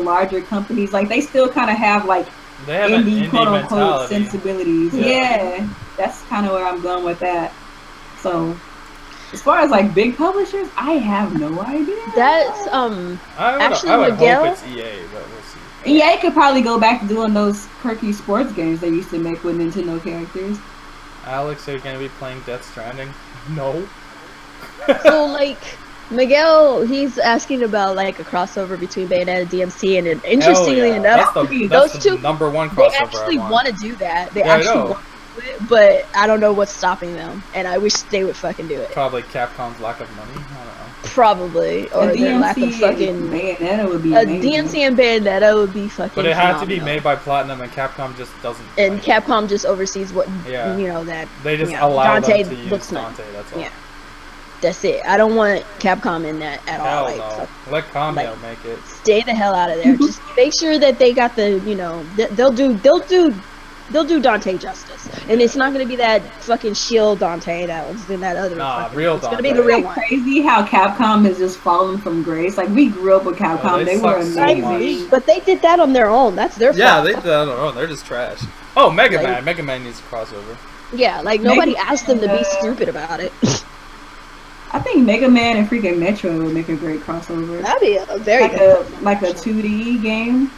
larger, companies, like they still kind of have like indie quote unquote sensibilities. Yeah, that's kind of where I'm going with that. So, as far as like big publishers, I have no idea. That's I would hope it's EA, but we'll see. EA could probably go back to doing those quirky sports games they used to make with Nintendo characters. Alex, are you gonna be playing Death Stranding? No. So like Miguel, he's asking about like a crossover between Bayonetta and DMC, and interestingly enough, those two number one crossover. They actually want to do that. They actually want to do it, but I don't know what's stopping them, and I wish they would fucking do it. Probably Capcom's lack of money. I don't know. Probably, or their lack of fucking. Bayonetta would be amazing. DMC and Bayonetta would be fucking. But it had to be made by Platinum, and Capcom just doesn't. And Capcom just oversees what that. They just allow Dante them to use Dante. That's all. Yeah. That's it. I don't want Capcom in that at all. Hell no. Let Kameo make it. Stay the hell out of there. Just make sure that they got the, they'll do they'll do Dante justice, and it's not gonna be that fucking shield Dante that was in that other. Real it's Dante. gonna be the real one. Crazy how Capcom has just fallen from grace. Like we grew up with Capcom, they were amazing. But they did that on their own. That's their fault. Yeah, they did that on their own. They're just trash. Oh, Mega Man. Mega Man needs a crossover. Yeah, like nobody asked them to be stupid about it. I think Mega Man and freaking Metroid would make a great crossover. That'd be a very good like a 2D game.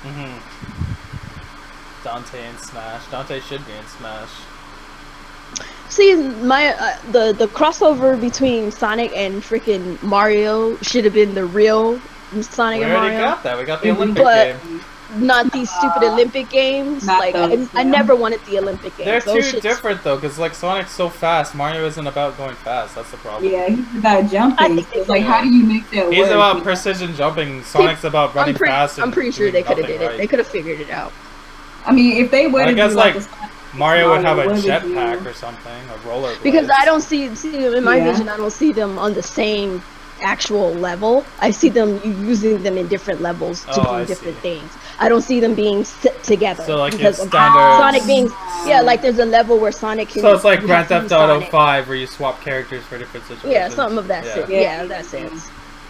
Dante and Smash. Dante should be in Smash. See, my the crossover between Sonic and freaking Mario should have been the real Sonic and Mario. We already got that. We got the Olympic game. Not these stupid Olympic games. Like I never wanted the Olympic games. They're too different though, because like Sonic's so fast. Mario isn't about going fast. That's the problem. Yeah, he's about jumping. It's like, how do you make that work? He's about precision jumping. Sonic's about running fast. I'm pretty sure they could have did it. Right. They could have figured it out. I mean, if they would, I guess like Mario would have a jetpack or something, a roller. Because I don't see in my vision, I don't see them on the same actual level. I see them using them in different levels to do different things. I don't see them being set together. So like because it's standard. Sonic being like there's a level where Sonic can. So it's like Grand Theft Auto 5 where you swap characters for different situations. Yeah, something of that sense. Yeah, that sense.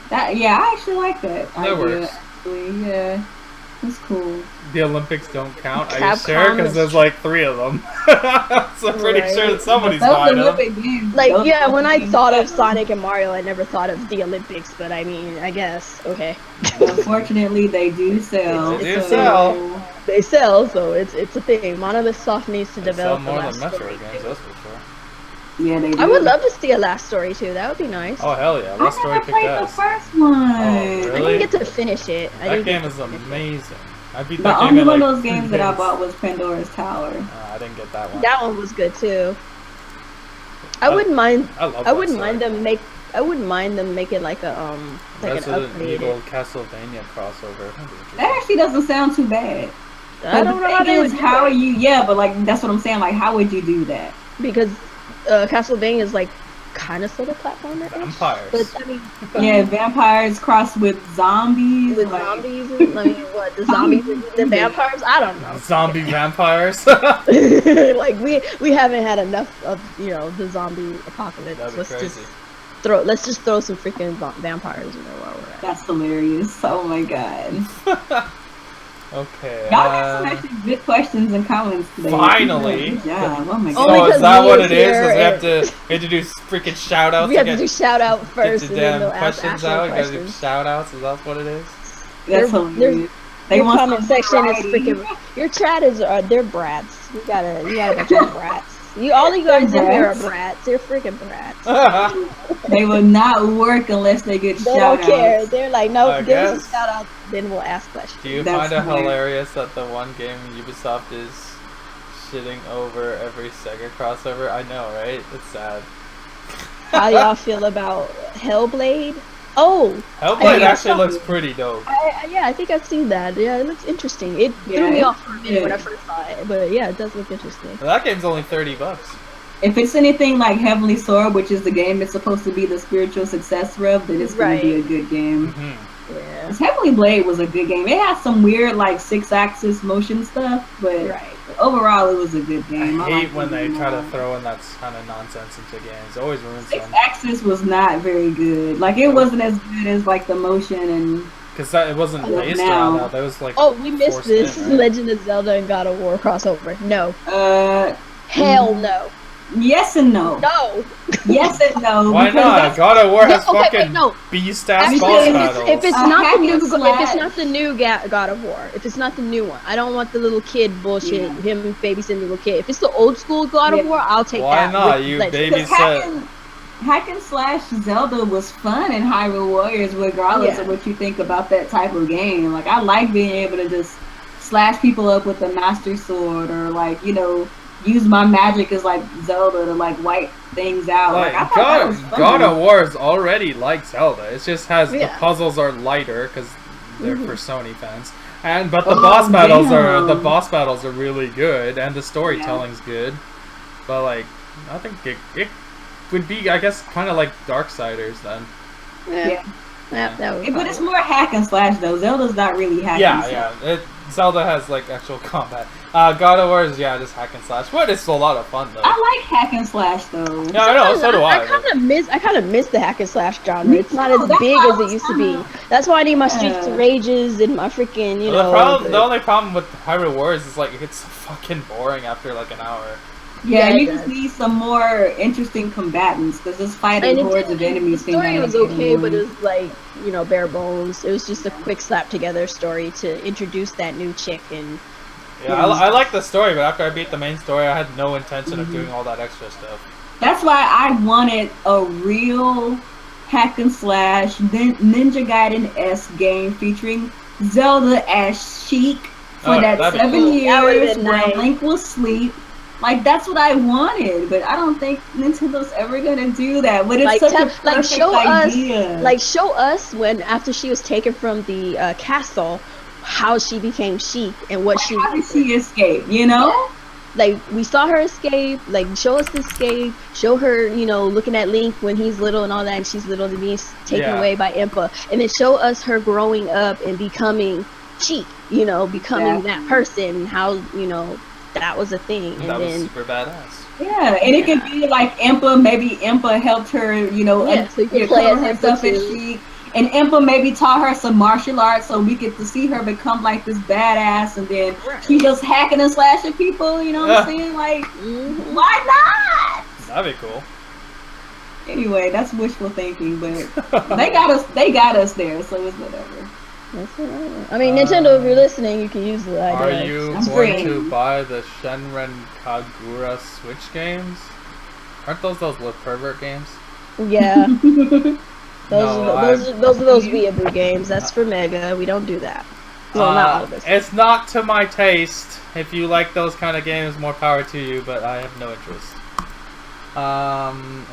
I actually like that. That works. Actually, yeah. That's cool. The Olympics don't count. Capcom, are you sure? Because there's like 3 of them. So I'm pretty sure that somebody's buying them. Like, yeah, when I thought of Sonic and Mario, I never thought of the Olympics. But I mean, I guess okay. Unfortunately, they do sell. They do sell. They sell, so it's a thing. Monolith Soft needs to develop more than Metroid games, that's for sure. Yeah, they do. I would love to see a Last Story too. That would be nice. Oh hell yeah, Last Story kicked ass. I never played the first one. Oh, really? I didn't get to finish it. That game is amazing. I beat the that game only in one like of those games that I bought was Pandora's Tower. I didn't get that one. That one was good too. I wouldn't mind. I wouldn't mind them make. I wouldn't mind them making like a like Resident an upgraded Evil Castlevania crossover. That actually doesn't sound too bad. I don't know how they would. How are you? Yeah, but like that's what I'm saying. Like, how would you do that? Because Castlevania is like kind of sort of platformer. Vampires. But I mean, yeah, vampires crossed with zombies. With zombies, I mean, what the zombies, the vampires? I don't know. Zombie vampires. Like we haven't had enough of the zombie apocalypse. That'd be crazy. Let's just throw some freaking vampires in there while we're at. That's hilarious. Oh my god. Okay. Y'all got some actually good questions and comments today. Finally. Good job. Oh my god. Oh, is that what it is? Because we have to do freaking shout outs. We have to do shout out first. Get the damn questions out. You gotta do shout outs. Is that what it is? That's hilarious. They your want comment section is freaking. Your chat is they're brats. You got a bunch of brats. All you guys in here are brats. They're freaking brats. They will not work unless they get shout outs. They don't care. They're like, nope, give us a shout out, then we'll ask questions. Do you find it hilarious that the one game Ubisoft is shitting over every Sega crossover? I know, right? It's sad. How y'all feel about Hellblade? Oh! Hellblade actually looks pretty dope. Yeah, I think I've seen that. Yeah, it looks interesting. It threw me off for a minute when I first saw it, but yeah, it does look interesting. Well, that game's only $30. If it's anything like Heavenly Sword, which is the game it's supposed to be the spiritual successor of, then it's going to be a good game. Mm-hmm. Yeah. Heavenly Blade was a good game. It had some weird like 6-axis motion stuff, but overall it was a good game. I hate when they try to throw in that kind of nonsense into games. It always ruins them. 6-axis was not very good. Like it wasn't as good as like the motion and. Because it wasn't based around that. That was like. Oh, we missed this Legend of Zelda and God of War crossover. No. Hell no. Yes and no. No. Yes and no. Why not? God of War has fucking beast-ass boss battles. If it's not the new God of War, if it's not the new one, I don't want the little kid bullshit. Him babysitting the little kid. If it's the old school God of War, I'll take that. Why not? You babysit. Hack and slash Zelda was fun in Hyrule Warriors, regardless of what you think about that type of game. Like I like being able to just slash people up with a Master Sword, or like use my magic as like Zelda to like wipe things out. Like God of War is already like Zelda. It just has the puzzles are lighter because they're for Sony fans, but the boss battles are really good and the storytelling's good. But like I think it would be, I guess, kind of like Darksiders then. But it's more hack and slash though. Zelda's not really hack and slash. Zelda has like actual combat. God of War is just hack and slash, but it's a lot of fun though. I like hack and slash though. Yeah, I know. So do I. I kind of miss the hack and slash genre. It's not as big as it used to be. That's why I need my Streets of Rages and my freaking The only problem with Hyrule Wars is like it's fucking boring after like an hour. Yeah, you just need some more interesting combatants because this fighting hordes of enemies. The story was okay, but it was like bare bones. It was just a quick slap together story to introduce that new chick and. Yeah, I like the story, but after I beat the main story, I had no intention of doing all that extra stuff. That's why I wanted a real hack and slash Ninja Gaiden-esque game featuring Zelda as Sheik for that 7 years where Link will sleep. Like, that's what I wanted, but I don't think Nintendo's ever gonna do that. But it's such a perfect idea. Show us when, after she was taken from the castle, how she became Sheik and what how did she escape, Like, we saw her escape, like, show us the escape, show her, looking at Link when he's little and all that, and she's little and being taken away by Impa, and then show us her growing up and becoming Sheik, becoming that person, how, that was a thing. And that was then, super badass. Yeah, and it could be like Impa, maybe Impa helped her, so you can play as herself as Sheik. And Impa maybe taught her some martial arts, so we get to see her become like this badass, and then she just hacking and slashing people. You know what I'm saying? Like, why not? That'd be cool. Anyway, that's wishful thinking, but they got us. They got us there, so it's whatever. I mean, Nintendo, if you're listening, you can use the idea. Are you going to buy the Shenren Kagura Switch games? Aren't those with pervert games? Yeah. Those are those weeaboo games. That's for Mega. We don't do that. Well, not all of us. It's not to my taste. If you like those kind of games, more power to you, but I have no interest.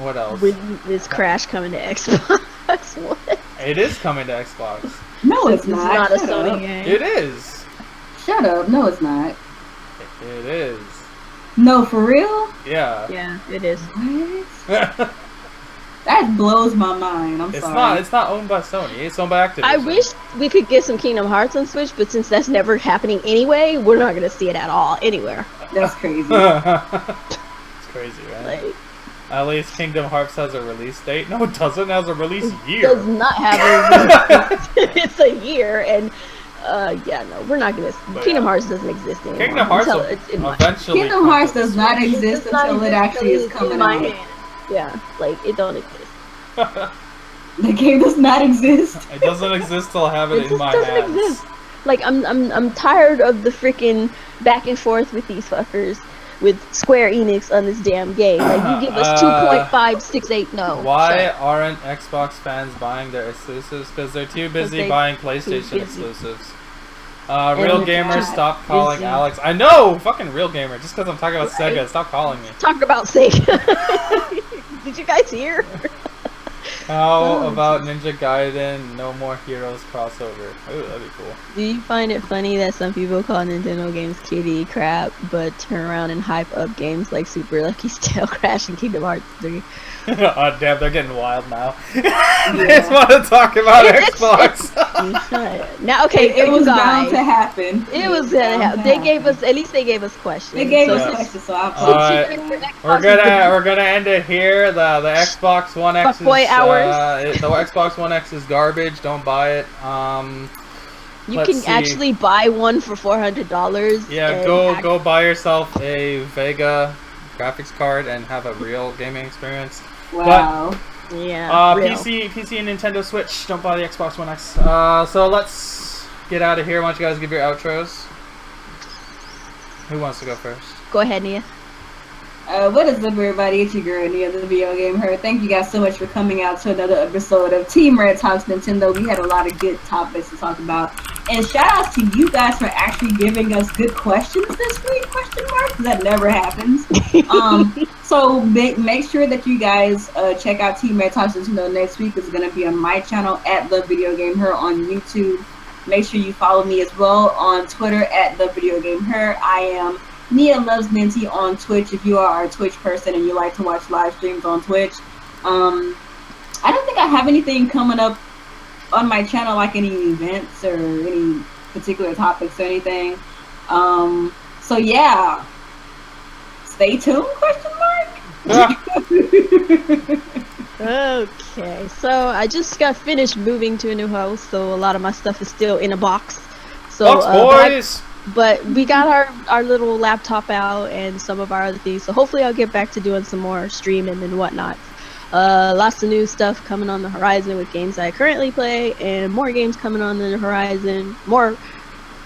What else? Is Crash coming to Xbox? What? It is coming to Xbox. No, it's not. It's not a Sony game. It is. Shut up. No, it's not. It is. No, for real? Yeah. Yeah, it is. What? That blows my mind. I'm sorry. It's not owned by Sony. It's owned by Activision. I wish we could get some Kingdom Hearts on Switch, but since that's never happening anyway, we're not going to see it at all anywhere. That's crazy. It's crazy, right? Like, at least Kingdom Hearts has a release date. No, it doesn't. It has a release year. It does not have a release date. It's a year, and no, we're not going to. Kingdom Hearts doesn't exist anymore. Kingdom Hearts eventually. Kingdom Hearts does not exist until it actually is coming out. Yeah, like, it don't exist. The game does not exist. It doesn't exist till I have it in my hands. Exist. Like, I'm tired of the freaking back and forth with these fuckers with Square Enix on this damn game. Like, you give us 2.568. No. Why aren't Xbox fans buying their exclusives? Because they're too busy buying PlayStation exclusives. Real Gamer, stop calling Alex. I know, fucking Real Gamer. Just because I'm talking about Sega, stop calling me. Talking about Sega. Did you guys hear? How about Ninja Gaiden No More Heroes crossover? Ooh, that'd be cool. Do you find it funny that some people call Nintendo games kitty crap, but turn around and hype up games like Super Lucky Tail Crash and Kingdom Hearts 3? Oh damn, they're getting wild now. They just want to talk about Xbox. Now, okay, it was bound to happen. It was gonna happen. They gave us, at least they gave us questions. They gave us questions, so we're gonna end it here. The Xbox One X is the Xbox One X is garbage. Don't buy it. You can actually buy one for $400. Yeah, go buy yourself a Vega graphics card and have a real gaming experience. Wow. But, yeah. PC and Nintendo Switch. Don't buy the Xbox One X. So let's get out of here. Why don't you guys give your outros? Who wants to go first? Go ahead, Nia. What is up, everybody? It's your girl, Nia, TheVideoGamHer. Thank you guys so much for coming out to another episode of Team Red Talks Nintendo. We had a lot of good topics to talk about. And shout out to you guys for actually giving us good questions this week, question mark? That never happens. So make sure that you guys check out Team Red Talks Nintendo next week. It's going to be on my channel at TheVideoGamHer on YouTube. Make sure you follow me as well on Twitter at TheVideoGamHer. I am Nia Loves Ninty on Twitch if you are a Twitch person and you like to watch live streams on Twitch. I don't think I have anything coming up on my channel, like any events or any particular topics or anything. So yeah, stay tuned? Question mark. Okay, so I just got finished moving to a new house, so a lot of my stuff is still in a box. So, Box boys! But we got our little laptop out and some of our other things, so hopefully I'll get back to doing some more streaming and whatnot. Lots of new stuff coming on the horizon with games I currently play, and more games coming on the horizon. More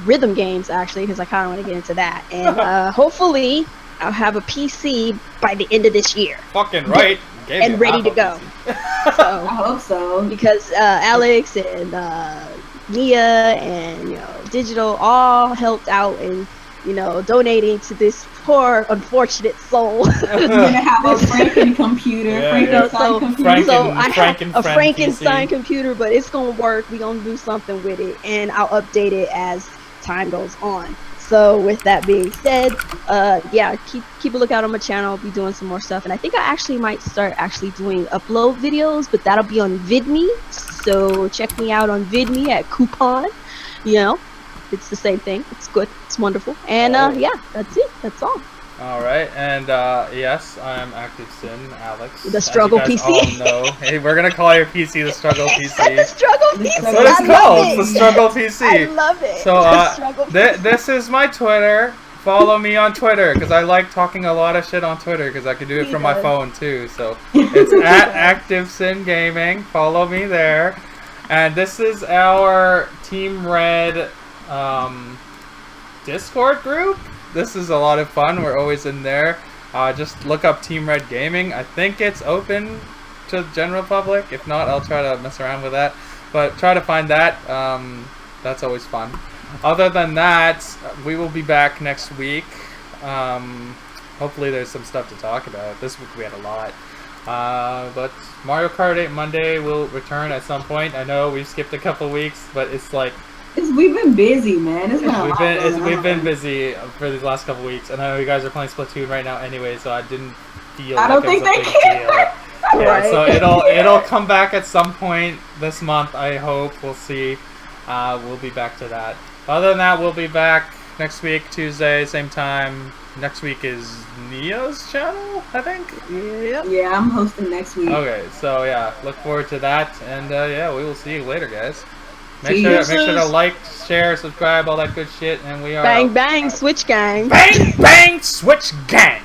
rhythm games, actually, because I kind of want to get into that. And hopefully I'll have a PC by the end of this year. Fucking right. And ready to go. So, I hope so. Because Alex and Mia and Digital all helped out in donating to this poor unfortunate soul. You're gonna have a Franken computer, Frankenstein computer. So I have a Frankenstein computer, but it's gonna work. We're gonna do something with it, and I'll update it as time goes on. So with that being said, yeah, keep a lookout on my channel. I'll be doing some more stuff, and I think I actually might start doing upload videos, but that'll be on VidMe. So check me out on VidMe at Kuuppon. It's the same thing. It's good. It's wonderful. And yeah, that's it. That's all. All right, and yes, I'm Active Sin, Alex. The Struggle PC. All know. Hey, we're gonna call your PC the Struggle PC. The Struggle PC. That's what it's called. It's the Struggle PC. I love it. So this is my Twitter. Follow me on Twitter because I like talking a lot of shit on Twitter because I can do it from my phone too. So it's at Active Sin Gaming. Follow me there. And this is our Team Red Discord group. This is a lot of fun. We're always in there. Just look up Team Red Gaming. I think it's open to the general public. If not, I'll try to mess around with that. But try to find that. That's always fun. Other than that, we will be back next week. Hopefully there's some stuff to talk about. This week we had a lot. But Mario Kart 8 Monday will return at some point. I know we've skipped a couple weeks, but it's like... We've been busy, man. We've been busy for these last couple weeks, and I know you guys are playing Splatoon right now anyway, so I didn't feel like it was a big deal. Yeah, so it'll come back at some point this month. I hope. We'll see. We'll be back to that. Other than that, we'll be back next week, Tuesday, same time. Next week is Nia's channel, I think. Yeah, I'm hosting next week. Okay, so yeah, look forward to that, and yeah, we will see you later, guys. Make sure to like, share, subscribe, all that good shit, and we are bang bang switch gang. Bang bang switch gang.